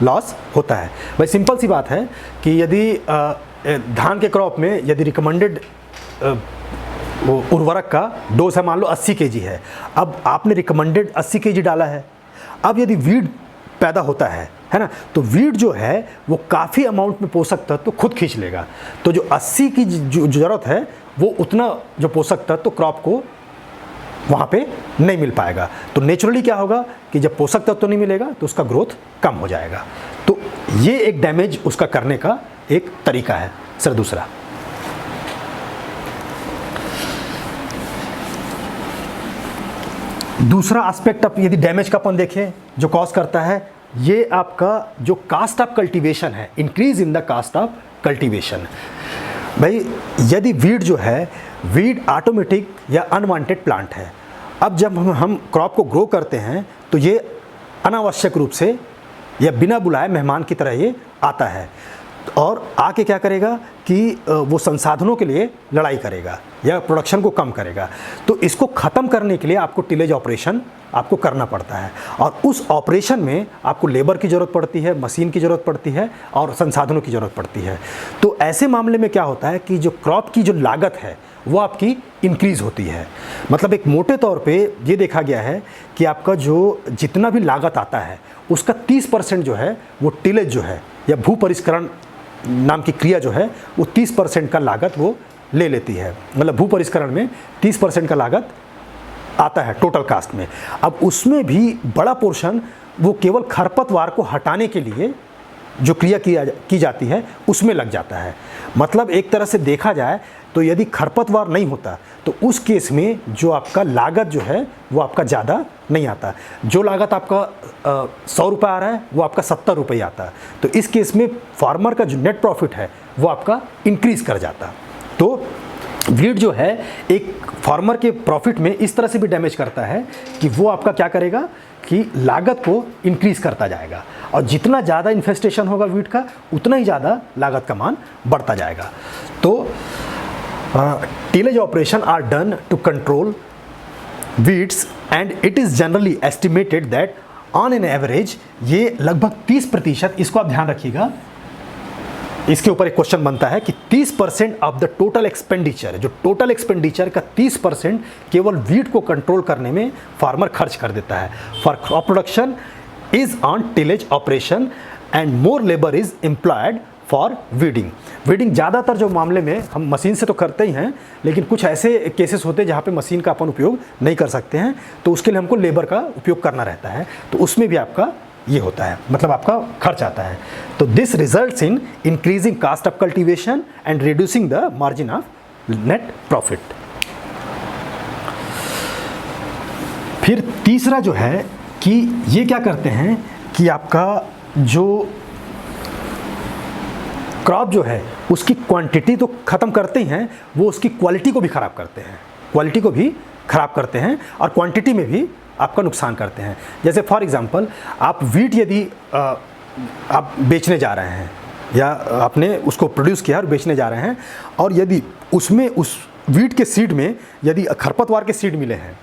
लॉस होता है। भाई सिंपल सी बात है कि यदि धान के क्रॉप में यदि रिकमेंडेड उर्वरक का डोज है मान लो 80 kg है, अब आपने रिकमेंडेड 80 kg डाला है, अब यदि वीड पैदा होता है ना, तो वीड जो है वो काफ़ी अमाउंट में पोषक तत्व तो खुद खींच लेगा। तो जो 80 की जो ज़रूरत है वो उतना जो पोषक तत्व तो क्रॉप को वहाँ पे नहीं मिल पाएगा। तो नेचुरली क्या होगा कि जब पोषक तत्व तो नहीं मिलेगा तो उसका ग्रोथ कम हो जाएगा। तो ये एक डैमेज उसका करने का एक तरीका है। सर दूसरा एस्पेक्ट अब यदि डैमेज का अपन देखें जो कॉज करता है, ये आपका जो कास्ट ऑफ कल्टीवेशन है, increase in the cost of cultivation. भाई यदि वीड जो है, वीड ऑटोमेटिक या अनवांटेड प्लांट है। अब जब हम क्रॉप को ग्रो करते हैं तो ये अनावश्यक रूप से या बिना बुलाए मेहमान की तरह ये आता है और आके क्या करेगा कि वो संसाधनों के लिए लड़ाई करेगा या प्रोडक्शन को कम करेगा। तो इसको ख़त्म करने के लिए आपको टिलेज ऑपरेशन आपको करना पड़ता है और उस ऑपरेशन में आपको लेबर की ज़रूरत पड़ती है, मशीन की ज़रूरत पड़ती है और संसाधनों की ज़रूरत पड़ती है। तो ऐसे मामले में क्या होता है कि जो क्रॉप की जो लागत है वो आपकी इंक्रीज़ होती है। मतलब एक मोटे तौर पे ये देखा गया है कि आपका जो जितना भी लागत आता है उसका 30% जो है वो टिलेज जो है या भू परिष्करण नाम की क्रिया जो है वो 30% का लागत वो ले लेती है। मतलब भू परिष्करण में 30% का लागत आता है टोटल कास्ट में। अब उसमें भी बड़ा पोर्शन वो केवल खरपतवार को हटाने के लिए जो क्रिया की जाती है उसमें लग जाता है। मतलब एक तरह से देखा जाए तो यदि खरपतवार नहीं होता तो उस केस में जो आपका लागत जो है वो आपका ज़्यादा नहीं आता। जो लागत आपका 100 रुपये आ रहा है वो आपका 70 रुपये आता है। तो इस केस में फार्मर का जो नेट प्रॉफिट है वो आपका इंक्रीज़ कर जाता। तो वीड जो है एक फार्मर के प्रॉफिट में इस तरह से भी डैमेज करता है कि वो आपका क्या करेगा कि लागत को इंक्रीज़ करता जाएगा और जितना ज़्यादा इन्फेस्टेशन होगा वीड का उतना ही ज़्यादा लागत का मान बढ़ता जाएगा। तो tillage operation are done to control weeds and it is generally estimated that on an average ये लगभग 30%, इसको आप ध्यान रखिएगा, इसके ऊपर एक क्वेश्चन बनता है कि 30% ऑफ द टोटल एक्सपेंडिचर, जो टोटल एक्सपेंडिचर का 30% केवल वीड को कंट्रोल करने में फार्मर खर्च कर देता है। For crop production is on tillage operation and more labour is employed for weeding. Weeding ज़्यादातर जो मामले में हम मशीन से तो करते ही हैं, लेकिन कुछ ऐसे केसेस होते हैं जहाँ पे मशीन का अपन उपयोग नहीं कर सकते हैं, तो उसके लिए हमको लेबर का उपयोग करना रहता है। तो उसमें भी आपका ये होता है, मतलब आपका खर्च आता है। तो this results in increasing cost of cultivation and reducing the margin of net profit. फिर तीसरा जो है कि ये क्या करते हैं कि आपका जो क्रॉप जो है उसकी क्वांटिटी तो ख़त्म करते ही हैं, वो उसकी क्वालिटी को भी ख़राब करते हैं, क्वालिटी को भी ख़राब करते हैं और क्वांटिटी में भी आपका नुकसान करते हैं। जैसे फॉर एग्जांपल आप वीट यदि आप बेचने जा रहे हैं या आपने उसको प्रोड्यूस किया और बेचने जा रहे हैं और यदि उसमें उस वीट के सीड में यदि खरपतवार के सीड मिले हैं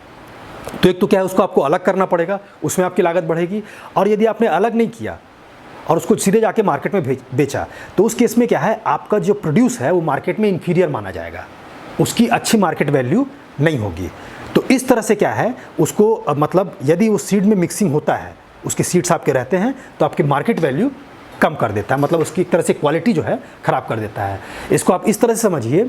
तो एक तो क्या है उसको आपको अलग करना पड़ेगा, उसमें आपकी लागत बढ़ेगी। और यदि आपने अलग नहीं किया और उसको सीधे जाके मार्केट में बेचा तो उस केस में क्या है आपका जो प्रोड्यूस है वो मार्केट में इन्फीरियर माना जाएगा, उसकी अच्छी मार्केट वैल्यू नहीं होगी। तो इस तरह से क्या है उसको मतलब यदि उस सीड में मिक्सिंग होता है, उसके सीड्स आपके रहते हैं तो आपकी मार्केट वैल्यू कम कर देता है, मतलब उसकी एक तरह से क्वालिटी जो है ख़राब कर देता है। इसको आप इस तरह से समझिए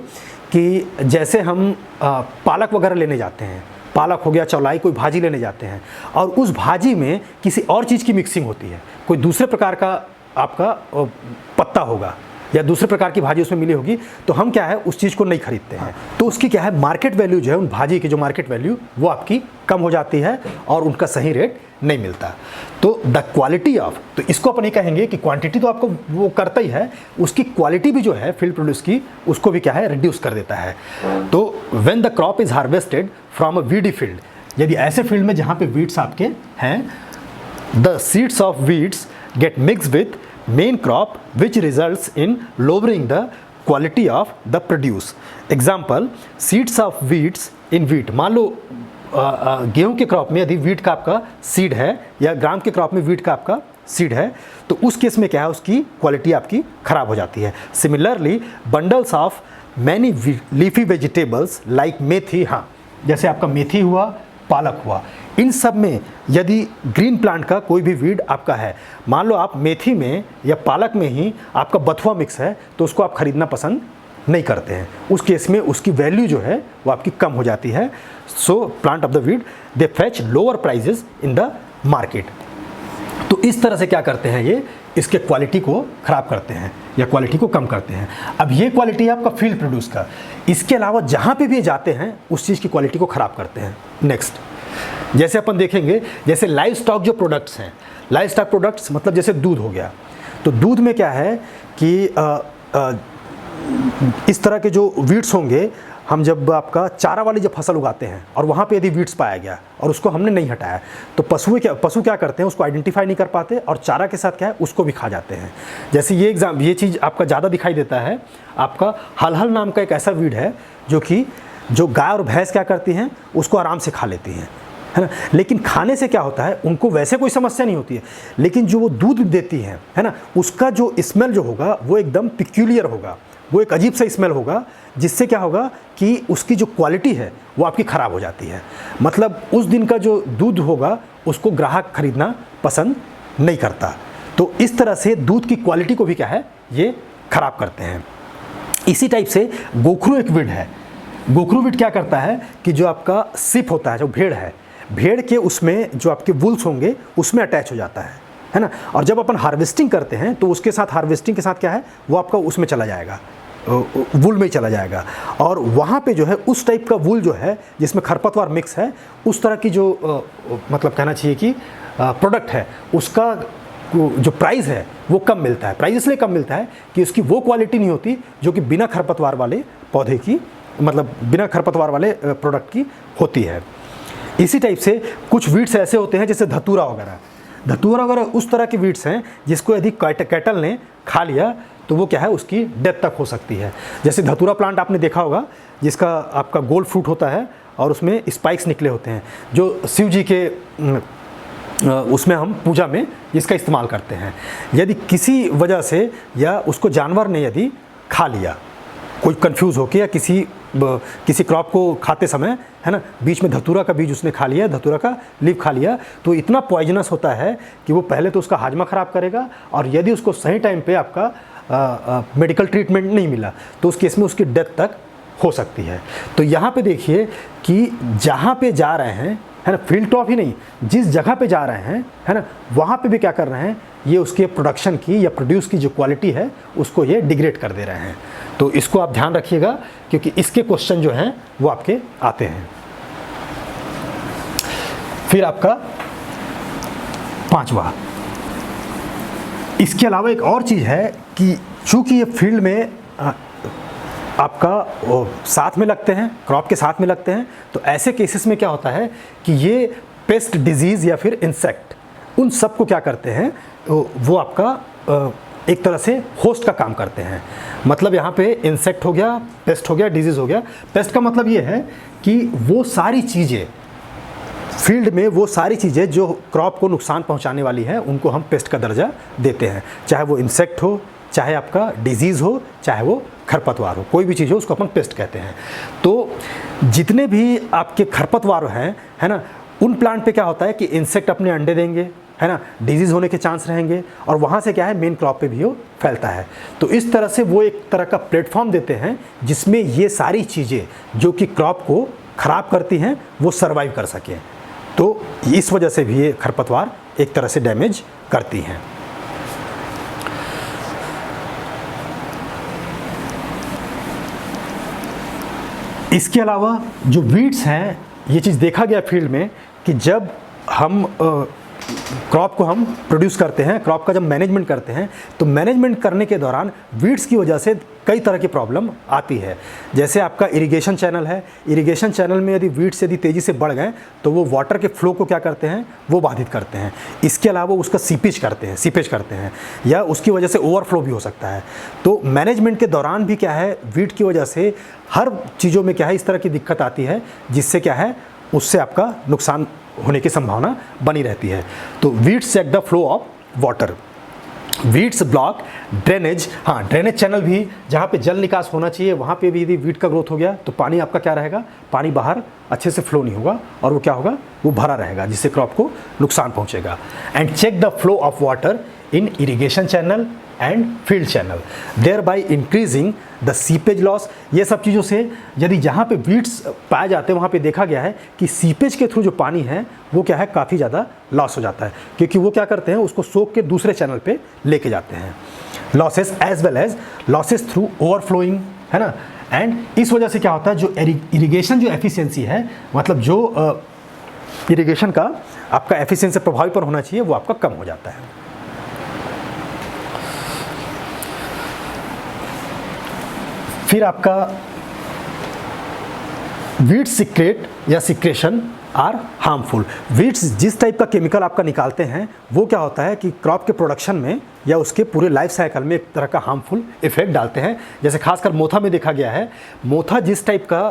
कि जैसे हम पालक वगैरह लेने जाते हैं पालक हो गया, चौलाई, कोई भाजी लेने जाते हैं और उस भाजी में किसी और चीज़ की मिक्सिंग होती है, कोई दूसरे प्रकार का आपका पत्ता होगा या दूसरे प्रकार की भाजी उसमें मिली होगी, तो हम क्या है उस चीज़ को नहीं खरीदते हैं। तो उसकी क्या है मार्केट वैल्यू जो है, उन भाजी की जो मार्केट वैल्यू वो आपकी कम हो जाती है और उनका सही रेट नहीं मिलता। तो द क्वालिटी ऑफ, तो इसको अपन ये कहेंगे कि क्वांटिटी तो आपको वो करता ही है, उसकी क्वालिटी भी जो है फील्ड प्रोड्यूस की, उसको भी क्या है रिड्यूस कर देता है। तो when the crop is harvested from a weedy field, यदि ऐसे फील्ड में जहाँ पे वीड्स आपके हैं, the seeds of weeds get mix with main crop which results in lowering the quality of the produce. Example, seeds of weeds in wheat. मान लो गेहूं के क्रॉप में यदि वीट का आपका सीड है या ग्राम के क्रॉप में वीट का आपका सीड है, तो उस केस में क्या है उसकी क्वालिटी आपकी खराब हो जाती है। Similarly bundles of many leafy vegetables like methi, हाँ जैसे आपका मेथी हुआ, पालक हुआ, इन सब में यदि ग्रीन प्लांट का कोई भी वीड आपका है, मान लो आप मेथी में या पालक में ही आपका बथुआ मिक्स है, तो उसको आप खरीदना पसंद नहीं करते हैं। उस केस में उसकी वैल्यू जो है वो आपकी कम हो जाती है। So plant of the weed they fetch lower prices in the market. तो इस तरह से क्या करते हैं ये, इसके क्वालिटी को ख़राब करते हैं या क्वालिटी को कम करते हैं। अब ये क्वालिटी है आपका फील्ड प्रोड्यूस का। इसके अलावा जहाँ पे भी जाते हैं उस चीज़ की क्वालिटी को ख़राब करते हैं। नेक्स्ट, जैसे अपन देखेंगे, जैसे लाइव स्टॉक जो प्रोडक्ट्स हैं, लाइव स्टॉक प्रोडक्ट्स मतलब जैसे दूध हो गया, तो दूध में क्या है कि इस तरह के जो वीड्स होंगे, हम जब आपका चारा वाली जब फसल उगाते हैं और वहाँ पे यदि वीड्स पाया गया और उसको हमने नहीं हटाया, तो पशु क्या करते हैं, उसको आइडेंटिफाई नहीं कर पाते और चारा के साथ क्या है उसको भी खा जाते हैं। जैसे ये चीज़ आपका ज़्यादा दिखाई देता है, आपका हलहल नाम का एक ऐसा वीड है जो गाय और भैंस क्या करती हैं, उसको आराम से खा लेती हैं, है ना। लेकिन खाने से क्या होता है, उनको वैसे कोई समस्या नहीं होती है, लेकिन जो वो दूध देती है ना, उसका जो स्मेल जो होगा वो एकदम पिक्यूलियर होगा, वो एक अजीब सा स्मेल होगा, जिससे क्या होगा कि उसकी जो क्वालिटी है वो आपकी ख़राब हो जाती है। मतलब उस दिन का जो दूध होगा उसको ग्राहक खरीदना पसंद नहीं करता। तो इस तरह से दूध की क्वालिटी को भी क्या है ये ख़राब करते हैं। इसी टाइप से गोखरू एक वीड है। गोखरू वीड क्या करता है कि जो आपका सिप होता है, जो भेड़ है, भेड़ के उसमें जो आपके वुल्स होंगे उसमें अटैच हो जाता है ना। और जब अपन हार्वेस्टिंग करते हैं तो उसके साथ हार्वेस्टिंग के साथ क्या है वो आपका उसमें चला जाएगा, वुल में चला जाएगा। और वहाँ पे जो है उस टाइप का वुल जो है जिसमें खरपतवार मिक्स है, उस तरह की जो मतलब कहना चाहिए कि प्रोडक्ट है, उसका जो प्राइस है वो कम मिलता है। प्राइस इसलिए कम मिलता है कि उसकी वो क्वालिटी नहीं होती जो कि बिना खरपतवार वाले पौधे की, मतलब बिना खरपतवार वाले प्रोडक्ट की होती है। इसी टाइप से कुछ वीड्स ऐसे होते हैं जैसे धतूरा वगैरह उस तरह के वीड्स हैं जिसको यदि कैटल ने खा लिया तो वो क्या है उसकी डेथ तक हो सकती है। जैसे धतूरा प्लांट आपने देखा होगा जिसका आपका गोल्ड फ्रूट होता है और उसमें स्पाइक्स निकले होते हैं, जो शिव जी के उसमें हम पूजा में इसका इस्तेमाल करते हैं। यदि किसी वजह से या उसको जानवर ने यदि खा लिया, कोई कंफ्यूज होकर या किसी क्रॉप को खाते समय, है ना, बीच में धतूरा का बीज उसने खा लिया, धतूरा का लीफ खा लिया, तो इतना पॉइजनस होता है कि वो पहले तो उसका हाजमा ख़राब करेगा, और यदि उसको सही टाइम पे आपका मेडिकल ट्रीटमेंट नहीं मिला तो उस केस में उसकी डेथ तक हो सकती है। तो यहाँ पे देखिए कि जहाँ पे जा रहे हैं, है ना, फील्ड टॉप ही नहीं, जिस जगह पे जा रहे हैं, है ना, वहाँ पे भी क्या कर रहे हैं, ये उसके प्रोडक्शन की या प्रोड्यूस की जो क्वालिटी है उसको ये डिग्रेड कर दे रहे हैं। तो इसको आप ध्यान रखिएगा क्योंकि इसके क्वेश्चन जो हैं वो आपके आते हैं। फिर आपका पांचवा, इसके अलावा एक और चीज़ है कि चूंकि ये फील्ड में आपका साथ में लगते हैं, क्रॉप के साथ में लगते हैं, तो ऐसे केसेस में क्या होता है कि ये पेस्ट, डिजीज़ या फिर इंसेक्ट, उन सब को क्या करते हैं, वो आपका एक तरह से होस्ट का काम करते हैं। मतलब यहाँ पे इंसेक्ट हो गया, पेस्ट हो गया, डिजीज़ हो गया। पेस्ट का मतलब ये है कि वो सारी चीज़ें फील्ड में, वो सारी चीज़ें जो क्रॉप को नुकसान पहुँचाने वाली हैं, उनको हम पेस्ट का दर्जा देते हैं। चाहे वो इंसेक्ट हो, चाहे आपका डिजीज़ हो, चाहे वो खरपतवार हो, कोई भी चीज़ हो उसको अपन पेस्ट कहते हैं। तो जितने भी आपके खरपतवार हैं, है ना, उन प्लांट पे क्या होता है कि इंसेक्ट अपने अंडे देंगे, है ना, डिजीज़ होने के चांस रहेंगे, और वहाँ से क्या है मेन क्रॉप पे भी वो फैलता है। तो इस तरह से वो एक तरह का प्लेटफॉर्म देते हैं जिसमें ये सारी चीज़ें जो कि क्रॉप को ख़राब करती हैं वो सर्वाइव कर सकें। तो इस वजह से भी ये खरपतवार एक तरह से डैमेज करती हैं। इसके अलावा जो वीड्स हैं, ये चीज़ देखा गया फील्ड में कि जब हम क्रॉप को हम प्रोड्यूस करते हैं, क्रॉप का जब मैनेजमेंट करते हैं, तो मैनेजमेंट करने के दौरान वीड्स की वजह से कई तरह की प्रॉब्लम आती है। जैसे आपका इरिगेशन चैनल है, इरिगेशन चैनल में यदि वीड्स यदि तेज़ी से बढ़ गए तो वो वाटर के फ्लो को क्या करते हैं, वो बाधित करते हैं। इसके अलावा उसका सीपेज करते हैं या उसकी वजह से ओवरफ्लो भी हो सकता है। तो मैनेजमेंट के दौरान भी क्या है, वीड की वजह से हर चीज़ों में क्या है, इस तरह की दिक्कत आती है जिससे क्या है, उससे आपका नुकसान होने की संभावना बनी रहती है। तो weeds check the flow of water, weeds block drainage. हाँ, ड्रेनेज चैनल भी जहाँ पे जल निकास होना चाहिए वहाँ पे भी यदि वीड का ग्रोथ हो गया तो पानी आपका क्या रहेगा, पानी बाहर अच्छे से फ्लो नहीं होगा और वो क्या होगा, वो भरा रहेगा जिससे क्रॉप को नुकसान पहुँचेगा। And check the flow of water in irrigation channel and field channel, thereby increasing the seepage loss. ये सब चीज़ों से यदि जहाँ पे वीड्स पाए जाते हैं वहाँ पे देखा गया है कि सीपेज के थ्रू जो पानी है वो क्या है, काफ़ी ज़्यादा लॉस हो जाता है, क्योंकि वो क्या करते हैं, उसको सोख के दूसरे चैनल पे लेके जाते हैं। Losses as well as losses through overflowing, है ना। एंड इस वजह से क्या होता है, जो इरिगेशन जो एफिशिएंसी है, मतलब जो इरिगेशन का आपका एफिशिएंसी प्रभावी पर होना चाहिए वो आपका कम हो जाता है। फिर आपका वीड सीक्रेट या सीक्रेशन आर हार्मफुल। वीड्स जिस टाइप का केमिकल आपका निकालते हैं वो क्या होता है कि क्रॉप के प्रोडक्शन में या उसके पूरे लाइफ साइकिल में एक तरह का हार्मफुल इफेक्ट डालते हैं। जैसे खासकर मोथा में देखा गया है, मोथा जिस टाइप का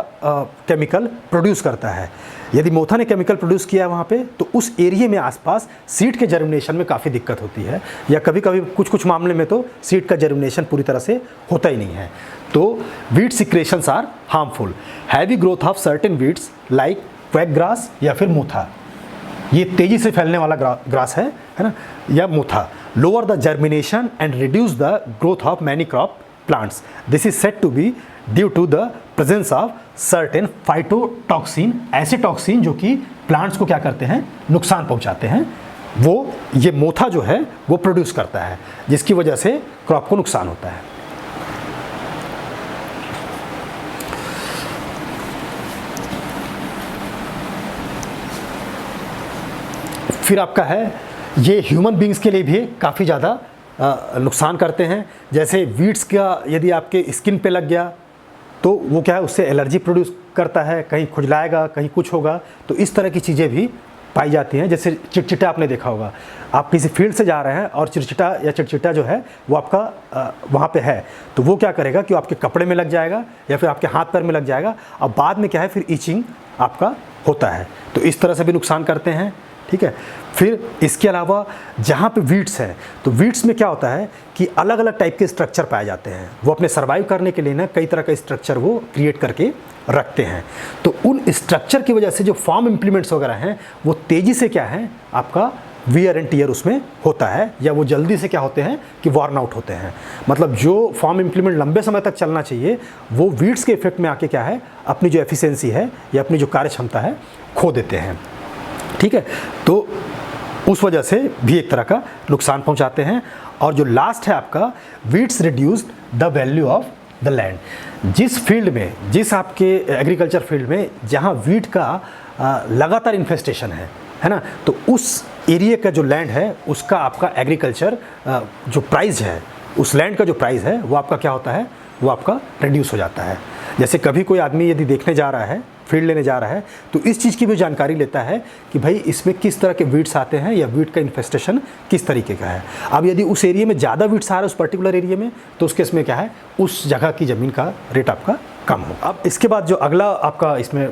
केमिकल प्रोड्यूस करता है, यदि मोथा ने केमिकल प्रोड्यूस किया है वहाँ पे, तो उस एरिया में आसपास सीड के जर्मिनेशन में काफ़ी दिक्कत होती है, या कभी कभी कुछ मामले में तो सीड का जर्मिनेशन पूरी तरह से होता ही नहीं है। तो weed secretions are harmful. Heavy growth of certain weeds like quack grass या फिर मोथा, ये तेज़ी से फैलने वाला ग्रास है ना, या मोथा। Lower the germination and reduce the growth of many crop plants. This is said to be due to the presence of certain phytotoxin, ऐसे टॉक्सिन जो कि प्लांट्स को क्या करते हैं, नुकसान पहुंचाते हैं, वो ये मोथा जो है वो प्रोड्यूस करता है, जिसकी वजह से क्रॉप को नुकसान होता है। फिर आपका है, ये ह्यूमन बींग्स के लिए भी काफ़ी ज़्यादा नुकसान करते हैं। जैसे वीड्स का यदि आपके स्किन पे लग गया तो वो क्या है, उससे एलर्जी प्रोड्यूस करता है, कहीं खुजलाएगा, कहीं कुछ होगा। तो इस तरह की चीज़ें भी पाई जाती हैं। जैसे चिटचिटा आपने देखा होगा, आप किसी फील्ड से जा रहे हैं और चिटचिटा जो है वो आपका वहाँ पे है, तो वो क्या करेगा कि आपके कपड़े में लग जाएगा या फिर आपके हाथ पैर में लग जाएगा, और बाद में क्या है, फिर ईचिंग आपका होता है। तो इस तरह से भी नुकसान करते हैं, ठीक है। फिर इसके अलावा जहाँ पे वीड्स हैं, तो वीड्स में क्या होता है कि अलग अलग टाइप के स्ट्रक्चर पाए जाते हैं। वो अपने सर्वाइव करने के लिए ना कई तरह का स्ट्रक्चर वो क्रिएट करके रखते हैं। तो उन स्ट्रक्चर की वजह से जो फार्म इम्प्लीमेंट्स वगैरह हैं वो तेज़ी से क्या है, आपका वियर एंड टीयर उसमें होता है, या वो जल्दी से क्या होते हैं कि वॉर्न आउट होते हैं। मतलब जो फार्म इम्प्लीमेंट लंबे समय तक चलना चाहिए वो वीड्स के इफेक्ट में आके क्या है, अपनी जो एफिशिएंसी है या अपनी जो कार्य क्षमता है खो देते हैं, ठीक है। तो उस वजह से भी एक तरह का नुकसान पहुंचाते हैं। और जो लास्ट है आपका, weeds reduced the value of the land. जिस फील्ड में, जिस आपके एग्रीकल्चर फील्ड में जहां वीड का लगातार इन्फेस्टेशन है ना, तो उस एरिया का जो लैंड है उसका आपका एग्रीकल्चर जो प्राइस है, उस लैंड का जो प्राइस है वो आपका क्या होता है, वो आपका रिड्यूस हो जाता है। जैसे कभी कोई आदमी यदि देखने जा रहा है, फील्ड लेने जा रहा है, तो इस चीज़ की भी जानकारी लेता है कि भाई इसमें किस तरह के वीड्स आते हैं या वीड का इन्फेस्टेशन किस तरीके का है। अब यदि उस एरिया में ज़्यादा वीड्स आ रहा है उस पर्टिकुलर एरिया में, तो उस केस में क्या है, उस जगह की ज़मीन का रेट आपका कम हो। अब इसके बाद जो अगला आपका इसमें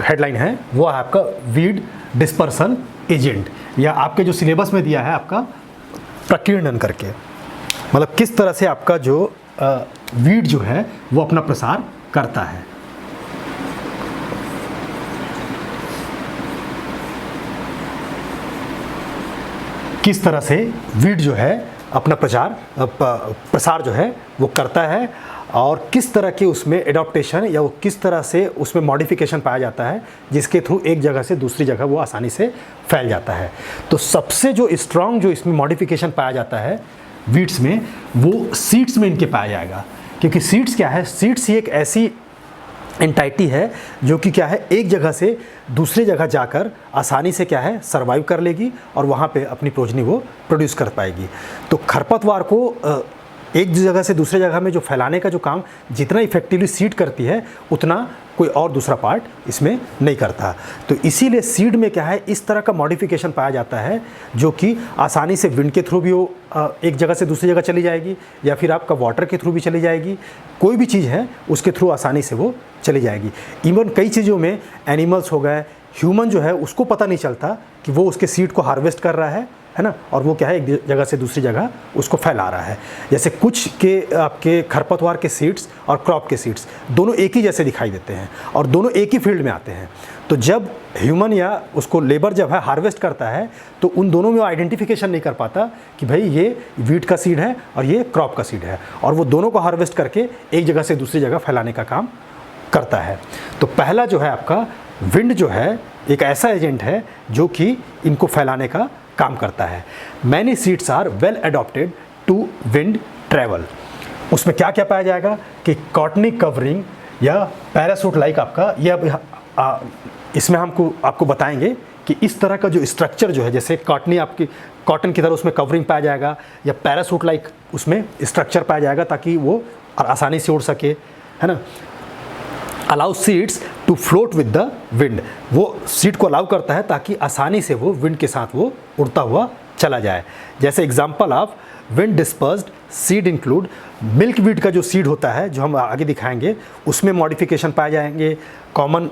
हेडलाइन है वो है आपका वीड डिस्पर्सन एजेंट, या आपके जो सिलेबस में दिया है आपका प्रकीर्णन करके, मतलब किस तरह से आपका जो वीड जो है वो अपना प्रसार करता है। किस तरह से वीड जो है अपना प्रसार जो है वो करता है, और किस तरह के उसमें एडॉप्टेशन या वो किस तरह से उसमें मॉडिफिकेशन पाया जाता है जिसके थ्रू एक जगह से दूसरी जगह वो आसानी से फैल जाता है। तो सबसे जो स्ट्रॉन्ग जो इसमें मॉडिफिकेशन पाया जाता है वीड्स में, वो सीड्स में इनके पाया जाएगा। क्योंकि सीड्स क्या है, सीड्स ही एक ऐसी एंटाइटी है जो कि क्या है, एक जगह से दूसरी जगह जाकर आसानी से क्या है सर्वाइव कर लेगी और वहाँ पे अपनी प्रोजनी वो प्रोड्यूस कर पाएगी। तो खरपतवार को एक जगह से दूसरे जगह में जो फैलाने का जो काम जितना इफेक्टिवली सीड करती है उतना कोई और दूसरा पार्ट इसमें नहीं करता। तो इसीलिए सीड में क्या है, इस तरह का मॉडिफिकेशन पाया जाता है जो कि आसानी से विंड के थ्रू भी वो एक जगह से दूसरी जगह चली जाएगी, या फिर आपका वाटर के थ्रू भी चली जाएगी। कोई भी चीज़ है उसके थ्रू आसानी से वो चली जाएगी। इवन कई चीज़ों में एनिमल्स हो गए, ह्यूमन जो है उसको पता नहीं चलता कि वो उसके सीड को हार्वेस्ट कर रहा है ना, और वो क्या है एक जगह से दूसरी जगह उसको फैला रहा है। जैसे कुछ के आपके खरपतवार के सीड्स और क्रॉप के सीड्स दोनों एक ही जैसे दिखाई देते हैं और दोनों एक ही फील्ड में आते हैं। तो जब ह्यूमन या उसको लेबर जब है हार्वेस्ट करता है तो उन दोनों में वो आइडेंटिफिकेशन नहीं कर पाता कि भाई ये वीट का सीड है और ये क्रॉप का सीड है, और वो दोनों को हार्वेस्ट करके एक जगह से दूसरी जगह फैलाने का काम करता है। तो पहला जो है आपका विंड जो है एक ऐसा एजेंट है जो कि इनको फैलाने का काम करता है। Many seeds are well adopted to wind travel. उसमें क्या क्या पाया जाएगा कि कॉटनी कवरिंग या पैरासूट लाइक आपका, यह इसमें हमको आपको बताएंगे कि इस तरह का जो स्ट्रक्चर जो है, जैसे कॉटनी आपकी कॉटन की तरह उसमें कवरिंग पाया जाएगा या पैरासूट लाइक उसमें स्ट्रक्चर पाया जाएगा ताकि वो आसानी से उड़ सके, है ना। Allow seeds to float with the wind, वो सीड को अलाउ करता है ताकि आसानी से वो विंड के साथ वो उड़ता हुआ चला जाए। जैसे example of wind dispersed seed include, milk weed का जो सीड होता है जो हम आगे दिखाएंगे उसमें मॉडिफिकेशन पाए जाएंगे, कॉमन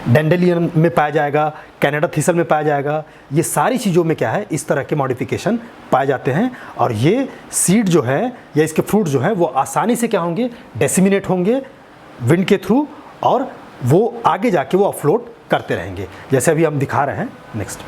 डेंडेलियन में पाया जाएगा, कनाडा थिसल में पाया जाएगा। ये सारी चीज़ों में क्या है इस तरह के मॉडिफिकेशन पाए जाते हैं, और ये सीड जो है या इसके फ्रूट जो है वो आसानी से क्या होंगे, डेसिमिनेट होंगे विंड के थ्रू, और वो आगे जाके वो अफ्लोट करते रहेंगे, जैसे अभी हम दिखा रहे हैं। नेक्स्ट,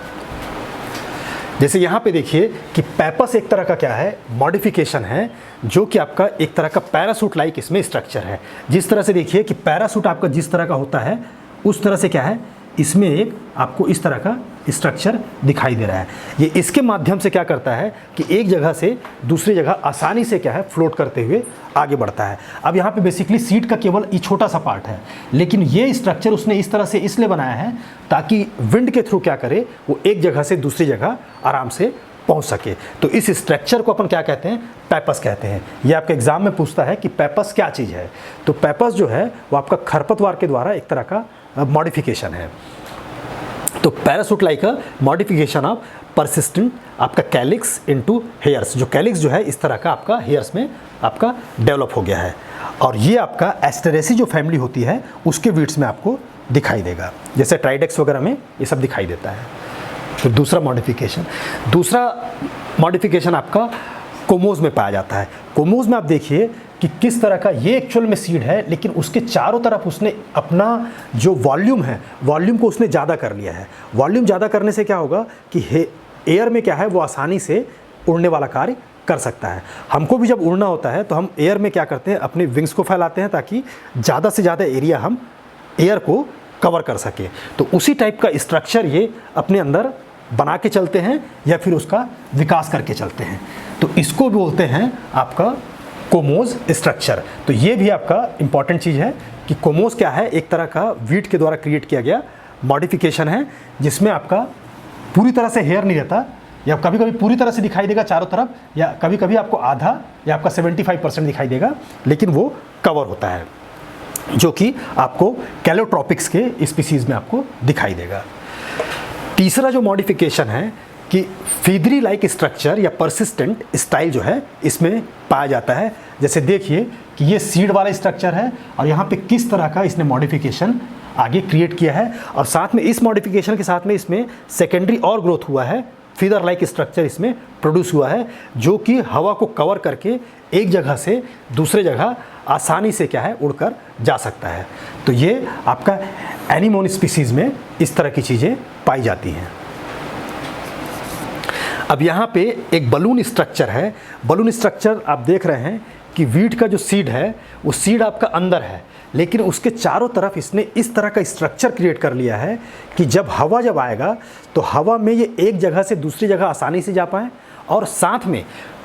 जैसे यहाँ पे देखिए कि पैपस एक तरह का क्या है मॉडिफिकेशन है जो कि आपका एक तरह का पैरासूट लाइक इसमें स्ट्रक्चर है। जिस तरह से देखिए कि पैरासूट आपका जिस तरह का होता है उस तरह से क्या है इसमें एक आपको इस तरह का स्ट्रक्चर दिखाई दे रहा है। ये इसके माध्यम से क्या करता है कि एक जगह से दूसरी जगह आसानी से क्या है फ्लोट करते हुए आगे बढ़ता है। अब यहाँ पे बेसिकली सीड का केवल ये छोटा सा पार्ट है, लेकिन ये स्ट्रक्चर उसने इस तरह से इसलिए बनाया है ताकि विंड के थ्रू क्या करे वो एक जगह से दूसरी जगह आराम से पहुँच सके। तो इस स्ट्रक्चर को अपन क्या कहते हैं, पैपस कहते हैं। ये आपके एग्जाम में पूछता है कि पैपस क्या चीज़ है। तो पैपस जो है वो आपका खरपतवार के द्वारा एक तरह का मॉडिफिकेशन है। तो parachute like a modification of persistent आपका कैलिक्स इनटू हेयर्स, जो कैलिक्स जो है इस तरह का आपका हेयर्स में आपका डेवलप हो गया है, और ये आपका एस्टेरेसी जो फैमिली होती है उसके वीड्स में आपको दिखाई देगा, जैसे ट्राइडेक्स वगैरह में ये सब दिखाई देता है। तो दूसरा मॉडिफिकेशन आपका कोमोज में पाया जाता है। कोमोज में आप देखिए कि किस तरह का ये एक्चुअल में सीड है, लेकिन उसके चारों तरफ उसने अपना जो वॉल्यूम है वॉल्यूम को उसने ज़्यादा कर लिया है। वॉल्यूम ज़्यादा करने से क्या होगा कि एयर में क्या है वो आसानी से उड़ने वाला कार्य कर सकता है। हमको भी जब उड़ना होता है तो हम एयर में क्या करते हैं, अपने विंग्स को फैलाते हैं ताकि ज़्यादा से ज़्यादा एरिया हम एयर को कवर कर सके। तो उसी टाइप का स्ट्रक्चर ये अपने अंदर बना के चलते हैं या फिर उसका विकास करके चलते हैं। तो इसको बोलते हैं आपका कोमोज स्ट्रक्चर। तो ये भी आपका इंपॉर्टेंट चीज़ है कि कोमोज क्या है, एक तरह का वीट के द्वारा क्रिएट किया गया मॉडिफिकेशन है जिसमें आपका पूरी तरह से हेयर नहीं रहता, या कभी कभी पूरी तरह से दिखाई देगा चारों तरफ, या कभी कभी आपको आधा या आपका 75% दिखाई देगा, लेकिन वो कवर होता है, जो कि आपको कैलोट्रॉपिक्स के स्पीसीज़ में आपको दिखाई देगा। तीसरा जो मॉडिफिकेशन है कि फीदरी लाइक स्ट्रक्चर या परसिस्टेंट स्टाइल जो है इसमें पाया जाता है। जैसे देखिए कि ये सीड वाला स्ट्रक्चर है और यहाँ पे किस तरह का इसने मॉडिफिकेशन आगे क्रिएट किया है, और साथ में इस मॉडिफिकेशन के साथ में इसमें सेकेंडरी और ग्रोथ हुआ है, फीदर लाइक स्ट्रक्चर इसमें प्रोड्यूस हुआ है जो कि हवा को कवर करके एक जगह से दूसरे जगह आसानी से क्या है उड़कर जा सकता है। तो ये आपका एनीमोन स्पीसीज़ में इस तरह की चीज़ें पाई जाती हैं। अब यहाँ पे एक बलून स्ट्रक्चर है। बलून स्ट्रक्चर आप देख रहे हैं कि वीट का जो सीड है वो सीड आपका अंदर है, लेकिन उसके चारों तरफ इसने इस तरह का स्ट्रक्चर क्रिएट कर लिया है कि जब आएगा तो हवा में ये एक जगह से दूसरी जगह आसानी से जा पाए, और साथ में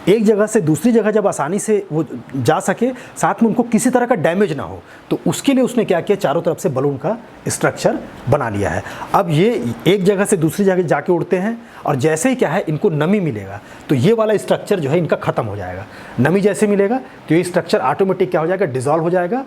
एक जगह से दूसरी जगह जब आसानी से वो जा सके, साथ में उनको किसी तरह का डैमेज ना हो। तो उसके लिए उसने क्या किया, चारों तरफ से बलून का स्ट्रक्चर बना लिया है। अब ये एक जगह से दूसरी जगह जाके उड़ते हैं, और जैसे ही क्या है इनको नमी मिलेगा तो ये वाला स्ट्रक्चर जो है इनका ख़त्म हो जाएगा। नमी जैसे मिलेगा तो ये स्ट्रक्चर ऑटोमेटिक क्या हो जाएगा, डिज़ोल्व हो जाएगा,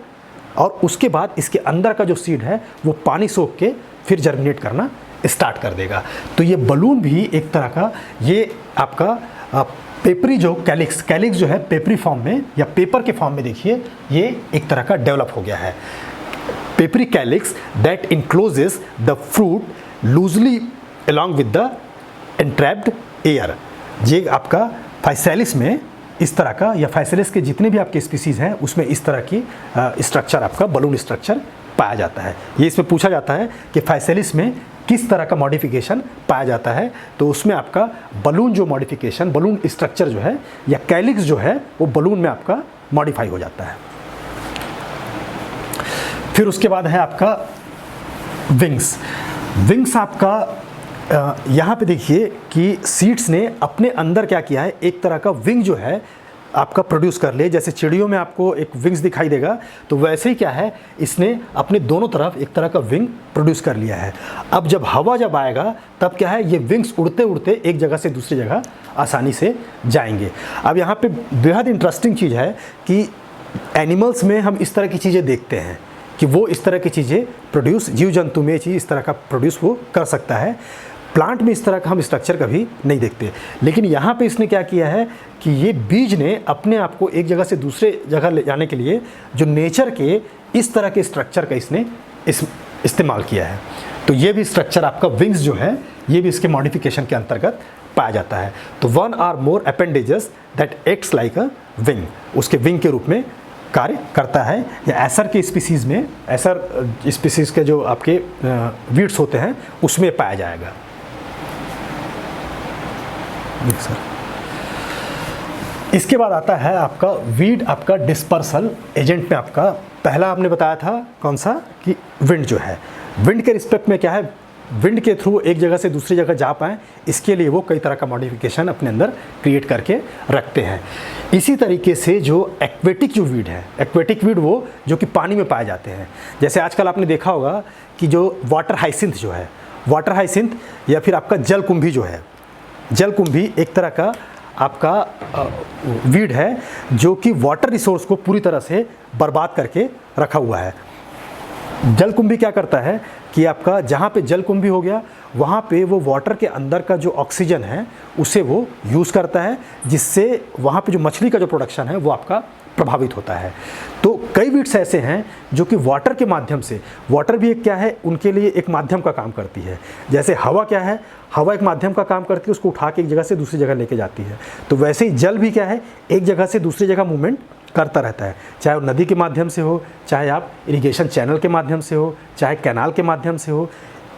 और उसके बाद इसके अंदर का जो सीड है वो पानी सोख के फिर जर्मिनेट करना स्टार्ट कर देगा। तो ये बलून भी एक तरह का, ये आपका पेपरी जो कैलिक्स जो है पेपरी फॉर्म में या पेपर के फॉर्म में देखिए ये एक तरह का डेवलप हो गया है। Papery calyx that encloses the fruit loosely along with the entrapped air. ये आपका फाइसेलिस में इस तरह का, या फाइसेलिस के जितने भी आपके स्पीसीज़ हैं उसमें इस तरह की स्ट्रक्चर आपका बलून स्ट्रक्चर पाया जाता है। ये इसमें पूछा जाता है कि फाइसेलिस में किस तरह का मॉडिफिकेशन पाया जाता है, तो उसमें आपका बलून जो मॉडिफिकेशन, बलून स्ट्रक्चर जो है या कैलिक्स जो है वो बलून में आपका मॉडिफाई हो जाता है। फिर उसके बाद है आपका विंग्स आपका यहाँ पे देखिए कि सीड्स ने अपने अंदर क्या किया है, एक तरह का विंग जो है आपका प्रोड्यूस कर ले। जैसे चिड़ियों में आपको एक विंग्स दिखाई देगा, तो वैसे ही क्या है इसने अपने दोनों तरफ एक तरह का विंग प्रोड्यूस कर लिया है। अब जब आएगा तब क्या है, ये विंग्स उड़ते उड़ते एक जगह से दूसरी जगह आसानी से जाएंगे। अब यहाँ पे बेहद इंटरेस्टिंग चीज़ है कि एनिमल्स में हम इस तरह की चीज़ें देखते हैं कि वो इस तरह की चीज़ें प्रोड्यूस, जीव जंतु में चीज़ इस तरह का प्रोड्यूस वो कर सकता है। प्लांट में इस तरह का हम स्ट्रक्चर कभी नहीं देखते, लेकिन यहाँ पे इसने क्या किया है कि ये बीज ने अपने आप को एक जगह से दूसरे जगह ले जाने के लिए जो नेचर के इस तरह के स्ट्रक्चर का इसने इस्तेमाल किया है। तो ये भी स्ट्रक्चर आपका विंग्स जो है ये भी इसके मॉडिफिकेशन के अंतर्गत पाया जाता है। तो one or more appendages that acts like a wing, उसके विंग के रूप में कार्य करता है। या एसर के स्पीसीज़ में, एसर स्पीसीज़ के जो आपके वीड्स होते हैं उसमें पाया जाएगा। इसके बाद आता है आपका वीड, आपका डिस्पर्सल एजेंट में आपका पहला आपने बताया था कौन सा, कि विंड जो है, विंड के रिस्पेक्ट में क्या है, विंड के थ्रू एक जगह से दूसरी जगह जा पाएँ, इसके लिए वो कई तरह का मॉडिफिकेशन अपने अंदर क्रिएट करके रखते हैं। इसी तरीके से जो एक्वेटिक जो वीड है, एक्वेटिक वीड वो जो कि पानी में पाए जाते हैं, जैसे आजकल आपने देखा होगा कि जो वाटर हाइसिंथ जो है, वाटर हाइसिंथ या फिर आपका जलकुंभी जो है, जलकुंभी एक तरह का आपका वीड है जो कि वाटर रिसोर्स को पूरी तरह से बर्बाद करके रखा हुआ है। जलकुंभी क्या करता है कि आपका जहाँ पे जलकुंभी हो गया वहाँ पे वो वाटर के अंदर का जो ऑक्सीजन है उसे वो यूज़ करता है, जिससे वहाँ पे जो मछली का जो प्रोडक्शन है वो आपका प्रभावित होता है। तो कई वीड्स ऐसे हैं जो कि वाटर के माध्यम से, वाटर भी एक क्या है उनके लिए एक माध्यम का काम करती है। जैसे हवा क्या है, हवा एक माध्यम का काम करती है, उसको उठा के एक जगह से दूसरी जगह लेके जाती है। तो वैसे ही जल भी क्या है, एक जगह से दूसरी जगह मूवमेंट करता रहता है, चाहे वो नदी के माध्यम से हो, चाहे आप इरिगेशन चैनल के माध्यम से हो, चाहे कैनाल के माध्यम से हो।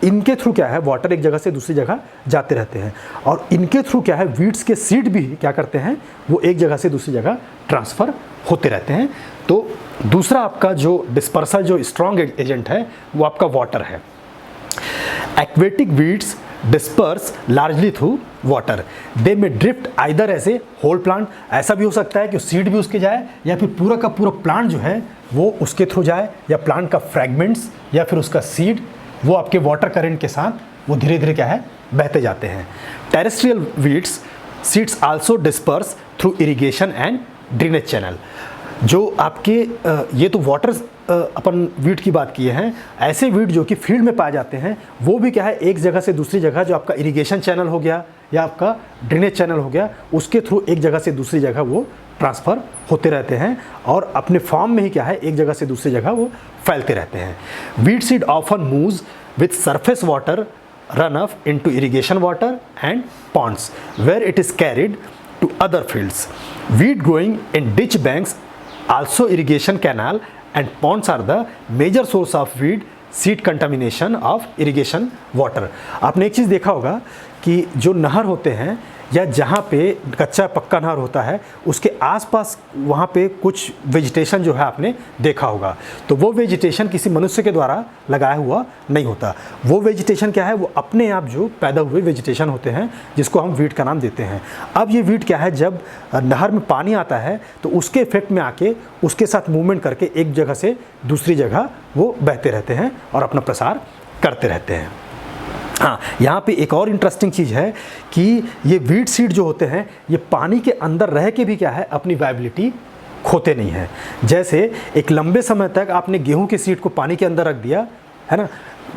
इनके थ्रू क्या है, वाटर एक जगह से दूसरी जगह जाते रहते हैं, और इनके थ्रू क्या है, वीड्स के सीड भी क्या करते हैं, वो एक जगह से दूसरी जगह ट्रांसफ़र होते रहते हैं। तो दूसरा आपका जो डिस्पर्सल जो स्ट्रॉन्ग एजेंट है वो आपका वाटर है। Aquatic weeds disperse largely through water, they may drift either as a whole plant, ऐसा भी हो सकता है कि सीड भी उसके जाए या फिर पूरा का पूरा प्लांट जो है वो उसके थ्रू जाए, या प्लांट का फ्रैगमेंट्स या फिर उसका सीड वो आपके वाटर करंट के साथ वो धीरे धीरे क्या है बहते जाते हैं। Terrestrial weeds seeds also disperse through irrigation and drainage channel. जो आपके ये तो वाटर अपन वीड की बात किए हैं, ऐसे वीड जो कि फील्ड में पाए जाते हैं वो भी क्या है एक जगह से दूसरी जगह, जो आपका इरिगेशन चैनल हो गया या आपका ड्रेनेज चैनल हो गया, उसके थ्रू एक जगह से दूसरी जगह वो ट्रांसफ़र होते रहते हैं और अपने फॉर्म में ही क्या है एक जगह से दूसरी जगह वो फैलते रहते हैं। Weed seed often moves with surface water run off into irrigation water and ponds where it is carried to other fields. Weed growing in ditch banks also irrigation canal and ponds are the major source of weed seed contamination of irrigation water। आपने एक चीज़ देखा होगा कि जो नहर होते हैं या जहाँ पे कच्चा पक्का नहर होता है उसके आसपास वहाँ पे कुछ वेजिटेशन जो है आपने देखा होगा, तो वो वेजिटेशन किसी मनुष्य के द्वारा लगाया हुआ नहीं होता। वो वेजिटेशन क्या है, वो अपने आप जो पैदा हुए वेजिटेशन होते हैं जिसको हम वीट का नाम देते हैं। अब ये वीट क्या है, जब नहर में पानी आता है तो उसके इफेक्ट में आके उसके साथ मूवमेंट करके एक जगह से दूसरी जगह वो बहते रहते हैं और अपना प्रसार करते रहते हैं। हाँ, यहाँ पे एक और इंटरेस्टिंग चीज़ है कि ये वीट सीड जो होते हैं ये पानी के अंदर रह के भी क्या है, अपनी वायबिलिटी खोते नहीं हैं। जैसे एक लंबे समय तक आपने गेहूं के सीड को पानी के अंदर रख दिया है ना,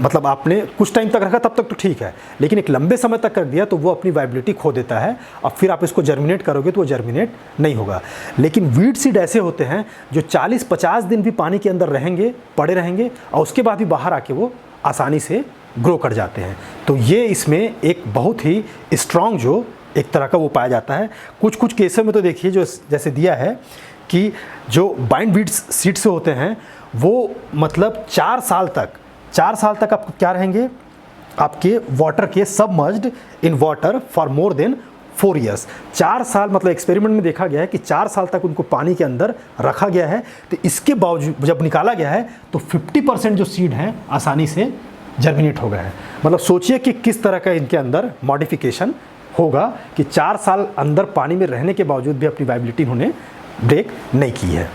मतलब आपने कुछ टाइम तक रखा तब तक तो ठीक है, लेकिन एक लंबे समय तक रख दिया तो वो अपनी वायबिलिटी खो देता है और फिर आप इसको जर्मिनेट करोगे तो वो जर्मिनेट नहीं होगा। लेकिन वीट सीड ऐसे होते हैं जो 40-50 दिन भी पानी के अंदर रहेंगे, पड़े रहेंगे और उसके बाद भी बाहर आके वो आसानी से ग्रो कर जाते हैं। तो ये इसमें एक बहुत ही स्ट्रॉन्ग जो एक तरह का वो पाया जाता है। कुछ केसों में तो देखिए जो जैसे दिया है कि जो बाइंड वीट सीड से होते हैं वो मतलब 4 साल तक आपको क्या रहेंगे, आपके वाटर के submerged in water for more than 4 years. 4 साल मतलब एक्सपेरिमेंट में देखा गया है कि 4 साल तक उनको पानी के अंदर रखा गया है। तो इसके बावजूद जब निकाला गया है तो 50% जो सीड हैं आसानी से जर्मिनेट हो गए हैं। मतलब सोचिए कि किस तरह का इनके अंदर मॉडिफिकेशन होगा कि 4 साल अंदर पानी में रहने के बावजूद भी अपनी वायबिलिटी इन्होंने ब्रेक नहीं की है।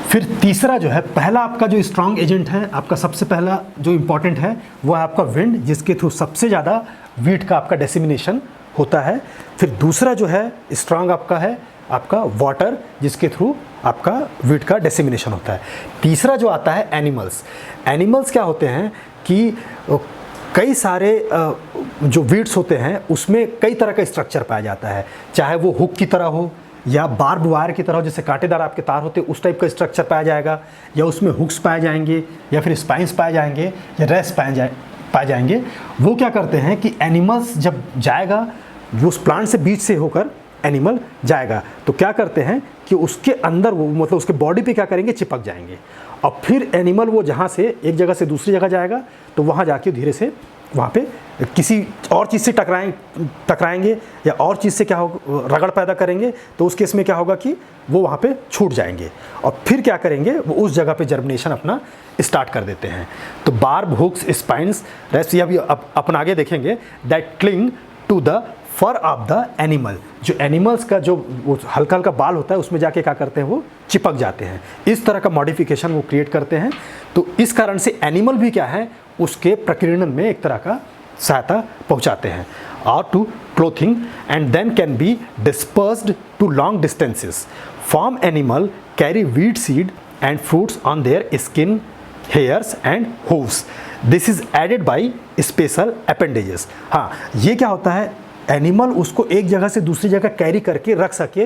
फिर तीसरा जो है, पहला आपका जो स्ट्रॉन्ग एजेंट है, आपका सबसे पहला जो इम्पॉर्टेंट है वो है आपका विंड, जिसके थ्रू सबसे ज़्यादा वीट का आपका डिसेमिनेशन होता है। फिर दूसरा जो है स्ट्रॉन्ग आपका है आपका वाटर, जिसके थ्रू आपका वीट का डिसेमिनेशन होता है। तीसरा जो आता है एनिमल्स क्या होते हैं कि कई सारे जो वीट्स होते हैं उसमें कई तरह का स्ट्रक्चर पाया जाता है, चाहे वो हुक की तरह हो या बार्ब वायर की तरह हो, जैसे कांटेदार आपके तार होते हैं उस टाइप का स्ट्रक्चर पाया जाएगा, या उसमें हुक्स पाए जाएंगे या फिर स्पाइंस पाए जाएंगे या रेस्ट पाए जाएंगे। वो क्या करते हैं कि एनिमल्स जब जाएगा, वो उस प्लांट से बीच से होकर एनिमल जाएगा तो क्या करते हैं कि उसके अंदर वो मतलब उसके बॉडी पे क्या करेंगे, चिपक जाएंगे और फिर एनिमल वो जहाँ से एक जगह से दूसरी जगह जाएगा तो वहाँ जाके धीरे से वहाँ पे किसी और चीज़ से टकराएंगे या और चीज़ से क्या हो रगड़ पैदा करेंगे, तो उस केस में क्या होगा कि वो वहाँ पे छूट जाएंगे और फिर क्या करेंगे, वो उस जगह पे जर्मिनेशन अपना स्टार्ट कर देते हैं। तो बार्ब, हुक्स, स्पाइंस, रेस्ट ये भी अपन आगे देखेंगे, that cling to the fur of the animal. जो एनिमल्स का जो वो हल्का हल्का बाल होता है उसमें जाके क्या करते हैं, वो चिपक जाते हैं। इस तरह का मॉडिफिकेशन वो क्रिएट करते हैं। तो इस कारण से एनिमल भी क्या है, उसके प्रकीर्णन में एक तरह का सहायता पहुंचाते हैं। और to clothing and then can be dispersed to long distances. Farm animal carry weed seed and fruits on their skin, hairs and hooves. This is aided by special appendages. हाँ, ये क्या होता है, एनिमल उसको एक जगह से दूसरी जगह कैरी करके रख सके,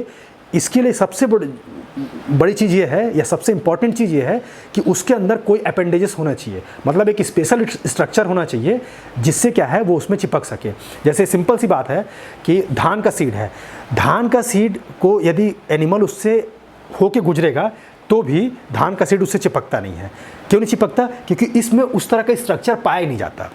इसके लिए सबसे बड़ी चीज़ ये है या सबसे इंपॉर्टेंट चीज़ ये है कि उसके अंदर कोई अपेंडेजेस होना चाहिए, मतलब एक स्पेशल स्ट्रक्चर होना चाहिए जिससे क्या है वो उसमें चिपक सके। जैसे सिंपल सी बात है कि धान का सीड है, धान का सीड को यदि एनिमल उससे होके गुजरेगा तो भी धान का सीड उससे चिपकता नहीं है। क्यों नहीं चिपकता, क्योंकि इसमें उस तरह का स्ट्रक्चर पाया नहीं जाता,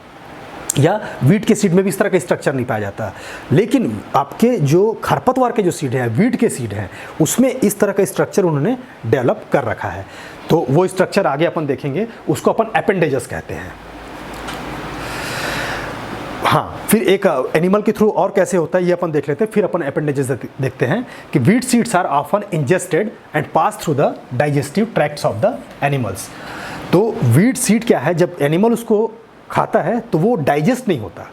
या वीट के सीड में भी इस तरह का स्ट्रक्चर नहीं पाया जाता। लेकिन आपके जो खरपतवार के जो सीड हैं, वीट के सीड हैं, उसमें इस तरह का स्ट्रक्चर उन्होंने डेवलप कर रखा है। तो वो स्ट्रक्चर आगे अपन देखेंगे, उसको अपन अपेंडेजेस कहते हैं। हाँ, फिर एक एनिमल के थ्रू और कैसे होता है ये अपन देख लेते हैं, फिर अपन अपेंडेजेस देखते हैं कि weed seeds are often ingested and pass through the digestive tracts of the animals. तो वीट सीड क्या है, जब एनिमल उसको खाता है तो वो डाइजेस्ट नहीं होता,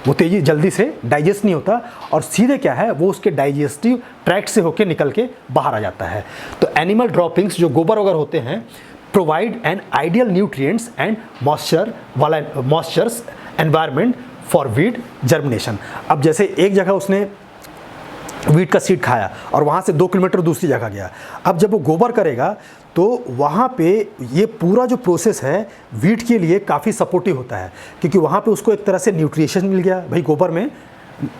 वो जल्दी से डाइजेस्ट नहीं होता और सीधे क्या है वो उसके डाइजेस्टिव ट्रैक्ट से होकर निकल के बाहर आ जाता है। तो एनिमल ड्रॉपिंग्स जो गोबर वगैरह होते हैं provide an ideal nutrients and moistures environment for wheat germination. अब जैसे एक जगह उसने वीट का सीड खाया और वहाँ से 2 किलोमीटर दूसरी जगह गया, अब जब वो गोबर करेगा तो वहाँ पे ये पूरा जो प्रोसेस है वीट के लिए काफ़ी सपोर्टिव होता है, क्योंकि वहाँ पे उसको एक तरह से न्यूट्रिशन मिल गया। भाई गोबर में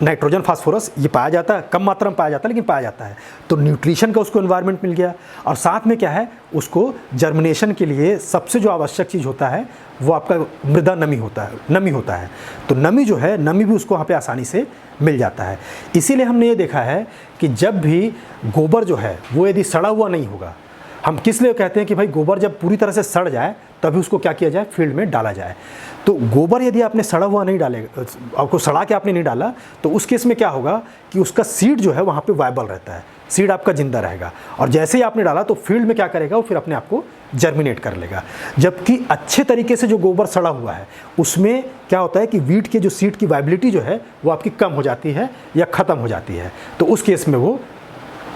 नाइट्रोजन फास्फोरस ये पाया जाता है, कम मात्रा में पाया जाता है लेकिन पाया जाता है। तो न्यूट्रिशन का उसको एनवायरनमेंट मिल गया, और साथ में क्या है, उसको जर्मिनेशन के लिए सबसे जो आवश्यक चीज़ होता है वो आपका मृदा नमी होता है। तो नमी जो है, नमी भी उसको वहाँ पे आसानी से मिल जाता है। इसीलिए हमने ये देखा है कि जब भी गोबर जो है वो यदि सड़ा हुआ नहीं होगा, हम किस लिए कहते हैं कि भाई गोबर जब पूरी तरह से सड़ जाए तभी उसको क्या किया जाए, फील्ड में डाला जाए। तो गोबर यदि आपने सड़ा हुआ नहीं डालेगा, आपको सड़ा के आपने नहीं डाला, तो उस केस में क्या होगा कि उसका सीड जो है वहाँ पे वायबल रहता है, सीड आपका जिंदा रहेगा, और जैसे ही आपने डाला तो फील्ड में क्या करेगा, वो फिर अपने आप को जर्मिनेट कर लेगा। जबकि अच्छे तरीके से जो गोबर सड़ा हुआ है उसमें क्या होता है कि वीट के जो सीड की वाइबिलिटी जो है वो आपकी कम हो जाती है या ख़त्म हो जाती है, तो उस केस में वो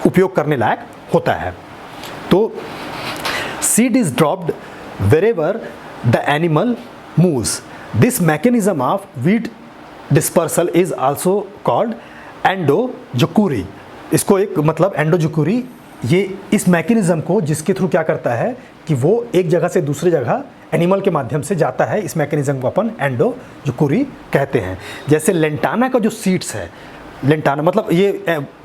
उपयोग करने लायक होता है। तो seed is dropped wherever the animal moves. This mechanism of wheat dispersal is also called एंडोजोकूरी। इसको एक मतलब एंडोजोकूरी, ये इस मैकेनिज्म को जिसके थ्रू क्या करता है कि वो एक जगह से दूसरी जगह एनिमल के माध्यम से जाता है, इस मैकेनिज्म को अपन एंडोजोकूरी कहते हैं। जैसे लेंटाना का जो सीड्स है, लेंटाना मतलब ये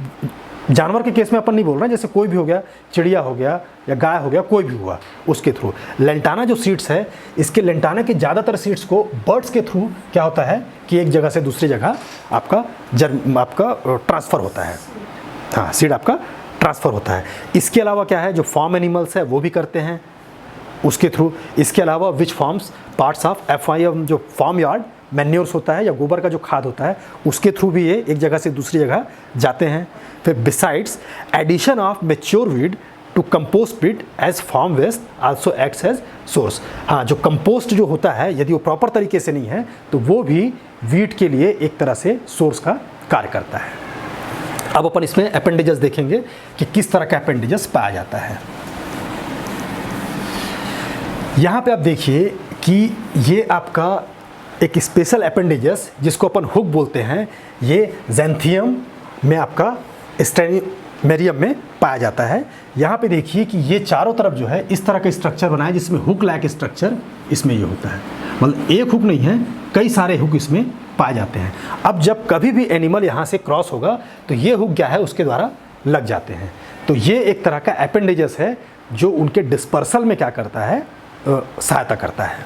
जानवर के केस में अपन नहीं बोल रहे हैं, जैसे कोई भी हो गया, चिड़िया हो गया या गाय हो गया, कोई भी हुआ उसके थ्रू लेंटाना जो सीड्स है, इसके लेंटाना के ज़्यादातर सीड्स को बर्ड्स के थ्रू क्या होता है कि एक जगह से दूसरी जगह आपका ट्रांसफ़र होता है। हाँ, सीड आपका ट्रांसफ़र होता है। इसके अलावा क्या है, जो फार्म एनिमल्स है वो भी करते हैं उसके थ्रू। इसके अलावा which forms parts of FIM, जो फार्म यार्ड मैन्योर्स होता है या गोबर का जो खाद होता है, उसके थ्रू भी ये एक जगह से दूसरी जगह जाते हैं। फिर besides addition of mature weed to compost pit as farm waste also acts as source. हाँ, जो कंपोस्ट जो होता है यदि वो प्रॉपर तरीके से नहीं है तो वो भी वीट के लिए एक तरह से सोर्स का कार्य करता है। अब अपन इसमें अपेंडेजेस देखेंगे कि किस तरह का अपेंडेजेस पाया जाता है। यहाँ पे आप देखिए कि ये आपका एक स्पेशल अपेंडेजेस जिसको अपन हुक बोलते हैं, ये ज़ैंथियम में आपका स्टेनोमेरियम में पाया जाता है। यहाँ पे देखिए कि ये चारों तरफ जो है इस तरह का स्ट्रक्चर बना है जिसमें हुक लाइक स्ट्रक्चर इसमें ये होता है, मतलब एक हुक नहीं है, कई सारे हुक इसमें पाए जाते हैं। अब जब कभी भी एनिमल यहाँ से क्रॉस होगा तो ये हुक क्या है उसके द्वारा लग जाते हैं। तो ये एक तरह का अपेंडेजेस है जो उनके डिस्पर्सल में क्या करता है, सहायता करता है।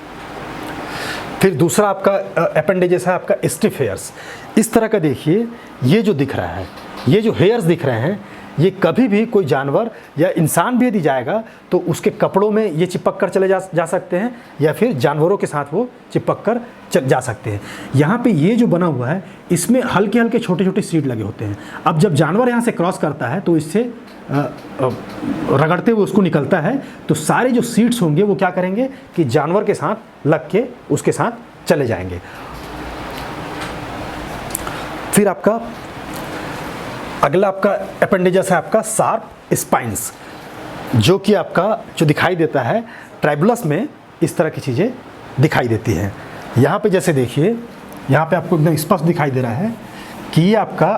फिर दूसरा आपका अपेंडेजेस है आपका स्टिफ हेयर्स। इस तरह का देखिए, ये जो दिख रहा है, ये जो हेयर्स दिख रहे हैं, ये कभी भी कोई जानवर या इंसान भी यदि जाएगा तो उसके कपड़ों में ये चिपक कर चले जा सकते हैं, या फिर जानवरों के साथ वो चिपक कर जा सकते हैं। यहाँ पे ये जो बना हुआ है इसमें हल्के हल्के छोटे छोटे सीड लगे होते हैं। अब जब जानवर यहाँ से क्रॉस करता है तो इससे रगड़ते हुए उसको निकलता है, तो सारे जो सीड्स होंगे वो क्या करेंगे कि जानवर के साथ लग के उसके साथ चले जाएंगे। फिर आपका अगला आपका अपेंडेजेस है आपका शार्प स्पाइंस, जो कि आपका जो दिखाई देता है ट्राइबुलस में इस तरह की चीज़ें दिखाई देती हैं। यहाँ पे जैसे देखिए, यहाँ पे आपको एकदम स्पष्ट दिखाई दे रहा है कि ये आपका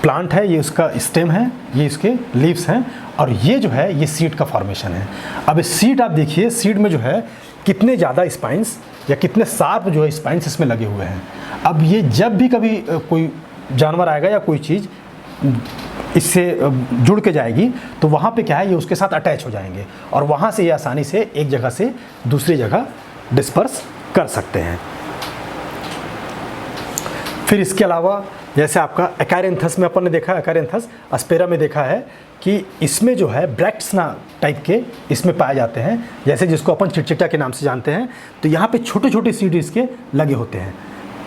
प्लांट है, ये उसका स्टेम है, ये इसके लीव्स हैं, और ये जो है ये सीड का फॉर्मेशन है। अब इस सीड आप देखिए, सीड में जो है कितने ज़्यादा स्पाइंस या कितने शार्प जो है स्पाइंस इसमें लगे हुए हैं। अब ये जब भी कभी कोई जानवर आएगा या कोई चीज़ इससे जुड़ के जाएगी तो वहाँ पे क्या है, ये उसके साथ अटैच हो जाएंगे और वहाँ से ये आसानी से एक जगह से दूसरी जगह डिस्पर्स कर सकते हैं। फिर इसके अलावा जैसे आपका एकारेंथस में अपन ने देखा, एकारेंथस अस्पेरा में देखा है कि इसमें जो है ब्रैक्ट्सना टाइप के इसमें पाए जाते हैं, जैसे जिसको अपन चिटचिटा के नाम से जानते हैं। तो यहाँ पे छोटे छोटे सीड इसके लगे होते हैं,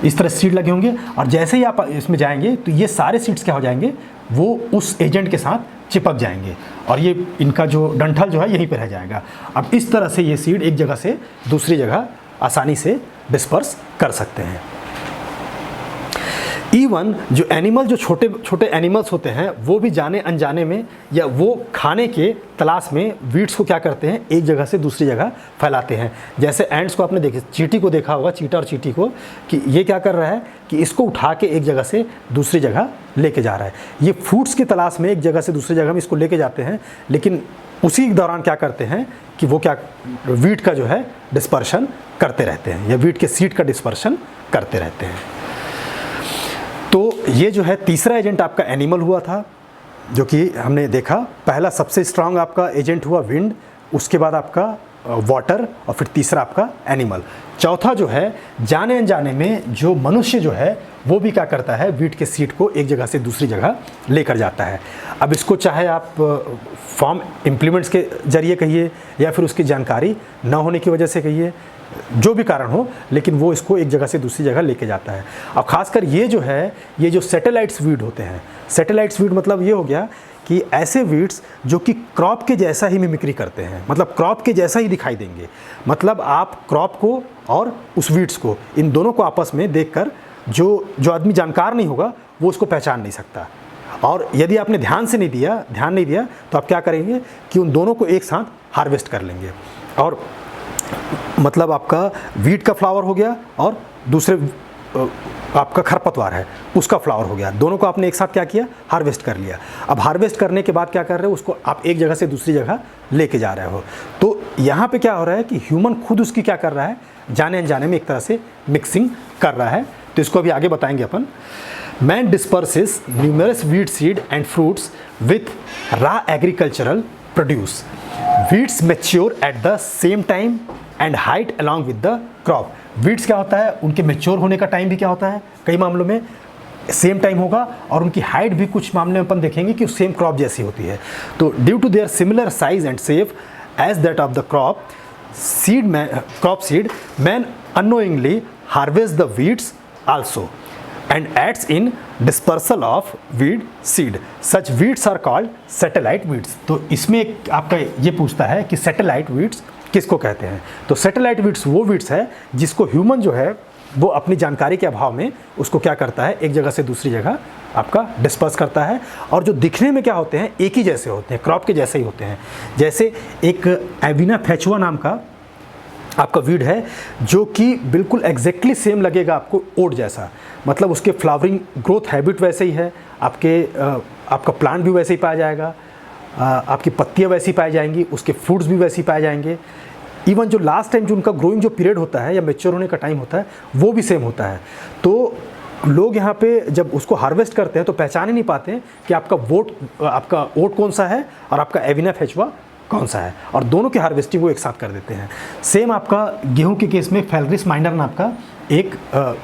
इस तरह सीड लगे होंगे, और जैसे ही आप इसमें जाएंगे तो ये सारे सीड्स क्या हो जाएंगे, वो उस एजेंट के साथ चिपक जाएंगे और ये इनका जो डंठल जो है यहीं पर रह जाएगा। अब इस तरह से ये सीड एक जगह से दूसरी जगह आसानी से डिस्पर्स कर सकते हैं। इवन जो एनिमल, जो छोटे छोटे एनिमल्स होते हैं, वो भी जाने अनजाने में या वो खाने के तलाश में वीड्स को क्या करते हैं, एक जगह से दूसरी जगह फैलाते हैं। जैसे एंड्स को आपने देखे, चींटी को देखा होगा, चीटा और चींटी को, कि ये क्या कर रहा है कि इसको उठा के एक जगह से दूसरी जगह लेके जा रहा है। ये फूड्स की तलाश में एक जगह से दूसरी जगह में इसको लेके जाते हैं, लेकिन उसी दौरान क्या करते हैं कि वो क्या वीट का जो है डिस्पर्शन करते रहते हैं, या वीट के सीड का डिस्पर्शन करते रहते हैं। तो ये जो है तीसरा एजेंट आपका एनिमल हुआ था, जो कि हमने देखा। पहला सबसे स्ट्रांग आपका एजेंट हुआ विंड, उसके बाद आपका वाटर, और फिर तीसरा आपका एनिमल। चौथा जो है जाने अनजाने में जो मनुष्य जो है वो भी क्या करता है, वीट के सीड को एक जगह से दूसरी जगह लेकर जाता है। अब इसको चाहे आप फॉर्म इम्प्लीमेंट्स के जरिए कहिए या फिर उसकी जानकारी न होने की वजह से कहिए, जो भी कारण हो, लेकिन वो इसको एक जगह से दूसरी जगह लेके जाता है। अब खासकर ये जो है, ये जो सैटेलाइट्स वीड होते हैं, सैटेलाइट्स वीड मतलब ये हो गया कि ऐसे वीड्स जो कि क्रॉप के जैसा ही मिमिक्री करते हैं, मतलब क्रॉप के जैसा ही दिखाई देंगे। मतलब आप क्रॉप को और उस वीड्स को, इन दोनों को आपस में देखकर जो आदमी जानकार नहीं होगा वो उसको पहचान नहीं सकता। और यदि आपने ध्यान नहीं दिया तो आप क्या करेंगे कि उन दोनों को एक साथ हार्वेस्ट कर लेंगे। और मतलब आपका वीट का फ्लावर हो गया और दूसरे आपका खरपतवार है उसका फ्लावर हो गया, दोनों को आपने एक साथ क्या किया, हार्वेस्ट कर लिया। अब हार्वेस्ट करने के बाद क्या कर रहे हो, उसको आप एक जगह से दूसरी जगह लेके जा रहे हो। तो यहाँ पे क्या हो रहा है कि ह्यूमन खुद उसकी क्या कर रहा है, जाने अनजाने में एक तरह से मिक्सिंग कर रहा है। तो इसको अभी आगे बताएंगे अपन। Man disperses numerous weed seed and fruits with raw agricultural produce. Weeds mature at the same time and height along with the crop. Weeds क्या होता है, उनके मैच्योर होने का टाइम भी क्या होता है, कई मामलों में सेम टाइम होगा, और उनकी हाइट भी कुछ मामले में अपन देखेंगे कि सेम क्रॉप जैसी होती है। तो due to their similar size and shape as that of the crop seed, man unknowingly harvest the weeds also and adds in dispersal of weed seed. Such weeds are called satellite weeds. तो इसमें एक आपका ये पूछता है कि सैटेलाइट वीड्स किसको कहते हैं। तो सैटेलाइट वीड्स वो वीड्स है जिसको ह्यूमन जो है वो अपनी जानकारी के अभाव में उसको क्या करता है, एक जगह से दूसरी जगह आपका डिस्पर्स करता है, और जो दिखने में क्या होते हैं, एक ही जैसे होते हैं, क्रॉप के जैसे ही होते हैं। जैसे एक एविना फेचुआ नाम का आपका वीड है जो कि बिल्कुल एग्जैक्टली सेम लगेगा आपको ओट जैसा, मतलब उसके फ्लावरिंग ग्रोथ हैबिट वैसे ही है, आपका प्लांट भी वैसे ही पाया जाएगा, आपकी पत्तियाँ वैसी पाई जाएंगी, उसके फ्रूट्स भी वैसे ही पाए जाएंगे। इवन जो लास्ट टाइम जो उनका ग्रोइंग जो पीरियड होता है या मैच्योर होने का टाइम होता है वो भी सेम होता है। तो लोग यहाँ पे जब उसको हार्वेस्ट करते हैं तो पहचान ही नहीं पाते हैं कि आपका ओट कौन सा है और आपका एविना फेचुआ कौन सा है, और दोनों की हार्वेस्टिंग वो एक साथ कर देते हैं। सेम आपका गेहूं के केस में फैलरिस माइनर नाम का एक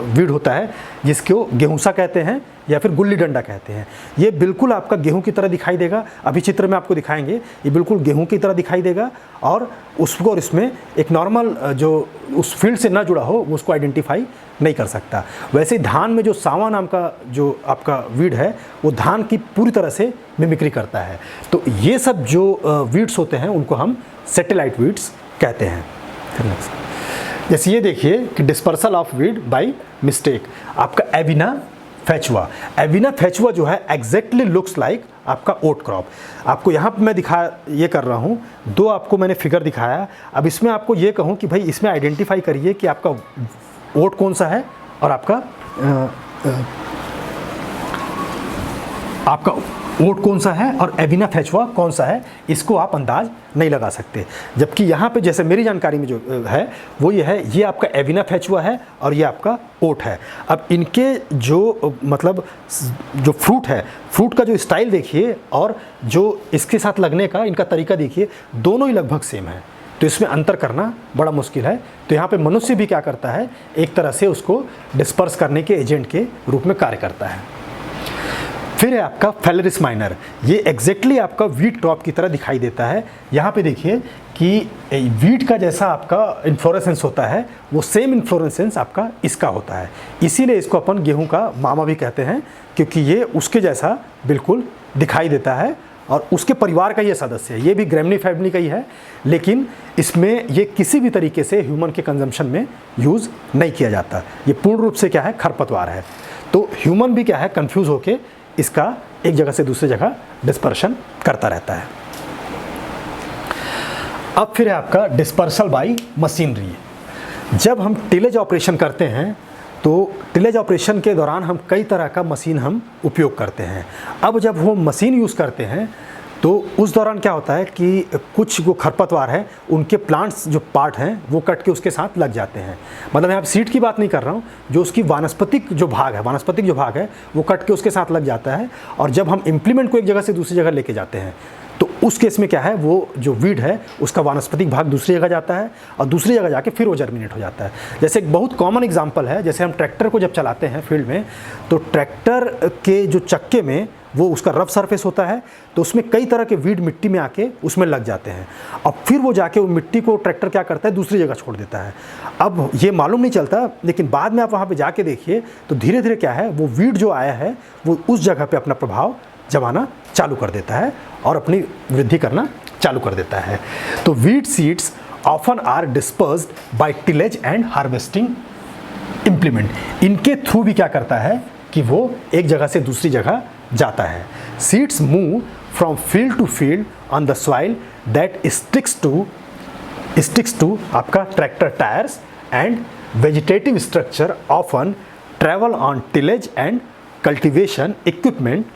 वीड होता है जिसको गेहूंसा कहते हैं या फिर गुल्ली डंडा कहते हैं। ये बिल्कुल आपका गेहूं की तरह दिखाई देगा, अभी चित्र में आपको दिखाएंगे, ये बिल्कुल गेहूं की तरह दिखाई देगा, और उसको और इसमें एक नॉर्मल जो उस फील्ड से ना जुड़ा हो वो उसको आइडेंटिफाई नहीं कर सकता। वैसे ही धान में जो सावा नाम का जो आपका वीड है वो धान की पूरी तरह से मिमिक्री करता है। तो ये सब जो वीड्स होते हैं उनको हम सैटेलाइट वीड्स कहते हैं। जैसे ये देखिए कि dispersal of weed by mistake, आपका एविना फेचुआ जो है एग्जैक्टली लुक्स लाइक आपका ओट क्रॉप। आपको यहाँ पे मैं ये कर रहा हूँ, दो आपको मैंने फिगर दिखाया। अब इसमें आपको ये कहूँ कि भाई इसमें आइडेंटिफाई करिए कि आपका ओट कौन सा है और आपका ओट कौन सा है और एविना फेचुआ कौन सा है, इसको आप अंदाज नहीं लगा सकते। जबकि यहाँ पे जैसे मेरी जानकारी में जो है वो ये है, ये आपका एविना फेचुआ है और ये आपका ओट है। अब इनके जो मतलब जो फ्रूट है, फ्रूट का जो स्टाइल देखिए और जो इसके साथ लगने का इनका तरीका देखिए, दोनों ही लगभग सेम है। तो इसमें अंतर करना बड़ा मुश्किल है। तो यहाँ पे मनुष्य भी क्या करता है, एक तरह से उसको डिस्पर्स करने के एजेंट के रूप में कार्य करता है। फिर है आपका फैलरिस माइनर, ये एग्जैक्टली आपका वीट क्रॉप की तरह दिखाई देता है। यहाँ पे देखिए कि वीट का जैसा आपका इन्फ्लोरेसेंस होता है वो सेम इन्फ्लोरेसेंस आपका इसका होता है, इसीलिए इसको अपन गेहूं का मामा भी कहते हैं, क्योंकि ये उसके जैसा बिल्कुल दिखाई देता है और उसके परिवार का ये सदस्य है। ये भी ग्रेमनी फैमिली का ही है, लेकिन इसमें ये किसी भी तरीके से ह्यूमन के कंजम्पशन में यूज़ नहीं किया जाता। ये पूर्ण रूप से क्या है, खरपतवार है। तो ह्यूमन भी क्या है, कन्फ्यूज़ होके इसका एक जगह से दूसरी जगह डिस्पर्शन करता रहता है। अब फिर है आपका डिस्पर्सल बाय मशीनरी। जब हम टिलेज ऑपरेशन करते हैं तो टिलेज ऑपरेशन के दौरान हम कई तरह का मशीन हम उपयोग करते हैं। अब जब वो मशीन यूज़ करते हैं तो उस दौरान क्या होता है कि कुछ वो खरपतवार है उनके प्लांट्स जो पार्ट हैं वो कट के उसके साथ लग जाते हैं। मतलब यहाँ सीड की बात नहीं कर रहा हूँ, जो उसकी वानस्पतिक जो भाग है वो कट के उसके साथ लग जाता है। और जब हम इम्प्लीमेंट को एक जगह से दूसरी जगह लेके जाते हैं तो उस केस में क्या है, वो जो वीड है उसका वानस्पतिक भाग दूसरी जगह जाता है और दूसरी जगह जाके फिर वो जर्मिनेट हो जाता है। जैसे एक बहुत कॉमन एग्जांपल है, जैसे हम ट्रैक्टर को जब चलाते हैं फील्ड में, तो ट्रैक्टर के जो चक्के में वो उसका रफ सरफेस होता है, तो उसमें कई तरह के वीड मिट्टी में आके उसमें लग जाते हैं और फिर वो जाके वो मिट्टी को ट्रैक्टर क्या करता है, दूसरी जगह छोड़ देता है। अब ये मालूम नहीं चलता, लेकिन बाद में आप वहाँ पे जाके देखिए तो धीरे धीरे क्या है, वो वीड जो आया है वो उस जगह पे अपना प्रभाव जमाना चालू कर देता है और अपनी वृद्धि करना चालू कर देता है। तो weed seeds often are dispersed by tillage and harvesting implement. इनके थ्रू भी क्या करता है कि वो एक जगह से दूसरी जगह जाता है। Seeds move from field to field on the soil that sticks to आपका tractor tyres and vegetative structure often travel on tillage and cultivation equipment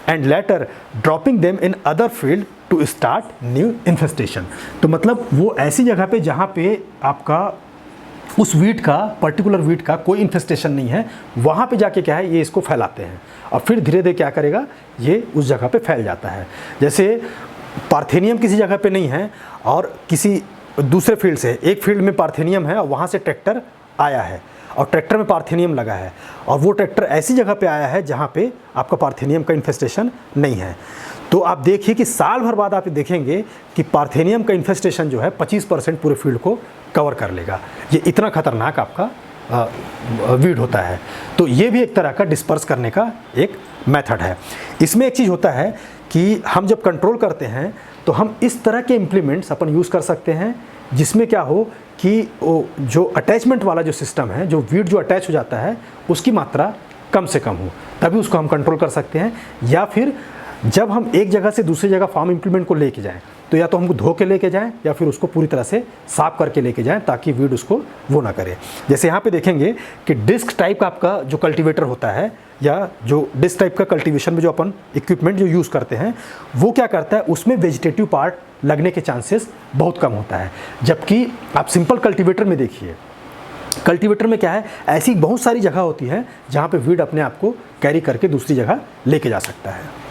and later dropping them in other field to start new infestation. तो मतलब वो ऐसी जगह पे जहाँ पे आपका उस वीट का, पर्टिकुलर वीट का कोई इन्फेस्टेशन नहीं है, वहाँ पे जाके क्या है, ये इसको फैलाते हैं और फिर धीरे धीरे क्या करेगा, ये उस जगह पे फैल जाता है। जैसे पार्थेनियम किसी जगह पे नहीं है और किसी दूसरे फील्ड से, एक फील्ड में पार्थेनियम है और वहाँ से ट्रैक्टर आया है और ट्रैक्टर में पार्थेनियम लगा है और वो ट्रैक्टर ऐसी जगह पे आया है जहाँ पे आपका पार्थेनियम का इन्फेस्टेशन नहीं है। तो आप देखिए कि साल भर बाद आप देखेंगे कि पार्थेनियम का इन्फेस्टेशन जो है 25% पूरे फील्ड को कवर कर लेगा। ये इतना खतरनाक आपका वीड होता है। तो ये भी एक तरह का डिस्पर्स करने का एक मेथड है। इसमें एक चीज़ होता है कि हम जब कंट्रोल करते हैं तो हम इस तरह के इम्प्लीमेंट्स अपन यूज़ कर सकते हैं जिसमें क्या हो कि जो अटैचमेंट वाला जो सिस्टम है, जो वीड जो अटैच हो जाता है उसकी मात्रा कम से कम हो, तभी उसको हम कंट्रोल कर सकते हैं। या फिर जब हम एक जगह से दूसरी जगह फार्म इम्प्लीमेंट को लेके जाएं तो या तो हमको धो के लेके जाएं या फिर उसको पूरी तरह से साफ करके लेके जाएं ताकि वीड उसको वो ना करे। जैसे यहाँ पे देखेंगे कि डिस्क टाइप का आपका जो कल्टीवेटर होता है या जो डिस्क टाइप का कल्टीवेशन में जो अपन इक्विपमेंट जो यूज़ करते हैं वो क्या करता है, उसमें वेजिटेटिव पार्ट लगने के चांसेस बहुत कम होता है। जबकि आप सिंपल कल्टीवेटर में देखिए, कल्टीवेटर में क्या है, ऐसी बहुत सारी जगह होती है जहाँ पे वीड अपने आप को कैरी करके दूसरी जगह लेके जा सकता है।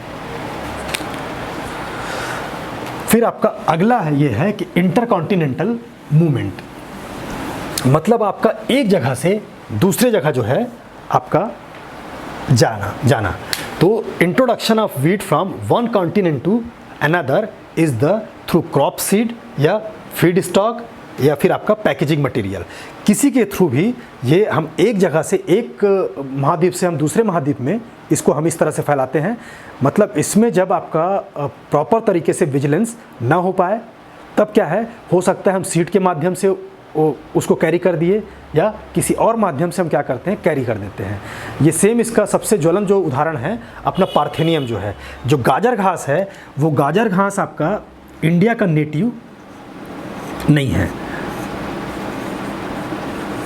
फिर आपका अगला है ये है कि इंटरकॉन्टिनेंटल मूवमेंट, मतलब आपका एक जगह से दूसरे जगह जो है आपका जाना। तो introduction of weed from one continent to another is the through crop seed या फीड स्टॉक या फिर आपका पैकेजिंग मटेरियल। किसी के थ्रू भी ये हम एक जगह से, एक महाद्वीप से हम दूसरे महाद्वीप में इसको हम इस तरह से फैलाते हैं। मतलब इसमें जब आपका प्रॉपर तरीके से विजिलेंस ना हो पाए तब क्या है, हो सकता है हम सीड के माध्यम से उसको कैरी कर दिए या किसी और माध्यम से हम क्या करते हैं, कैरी कर देते हैं। ये सेम इसका सबसे ज्वलन जो उदाहरण है अपना पार्थेनियम जो है। जो गाजर घास है वो गाजर घास आपका इंडिया का नेटिव नहीं है।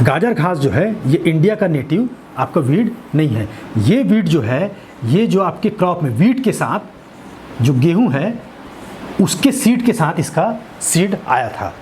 गाजर घास जो है ये इंडिया का नेटिव आपका वीड नहीं है। ये वीड जो है, ये जो आपके क्रॉप में वीट के साथ जो गेहूं है उसके सीड के साथ इसका सीड आया था,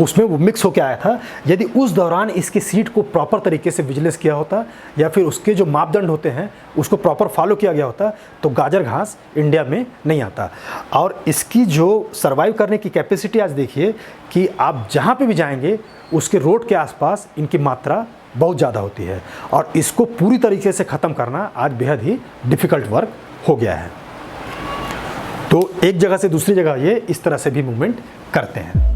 उसमें वो मिक्स होकर आया था। यदि उस दौरान इसके सीड को प्रॉपर तरीके से विजिलेंस किया होता या फिर उसके जो मापदंड होते हैं उसको प्रॉपर फॉलो किया गया होता तो गाजर घास इंडिया में नहीं आता। और इसकी जो सर्वाइव करने की कैपेसिटी आज देखिए कि आप जहाँ पे भी जाएंगे उसके रोड के आसपास इनकी मात्रा बहुत ज़्यादा होती है और इसको पूरी तरीके से ख़त्म करना आज बेहद ही डिफ़िकल्ट वर्क हो गया है। तो एक जगह से दूसरी जगह ये इस तरह से भी मूवमेंट करते हैं।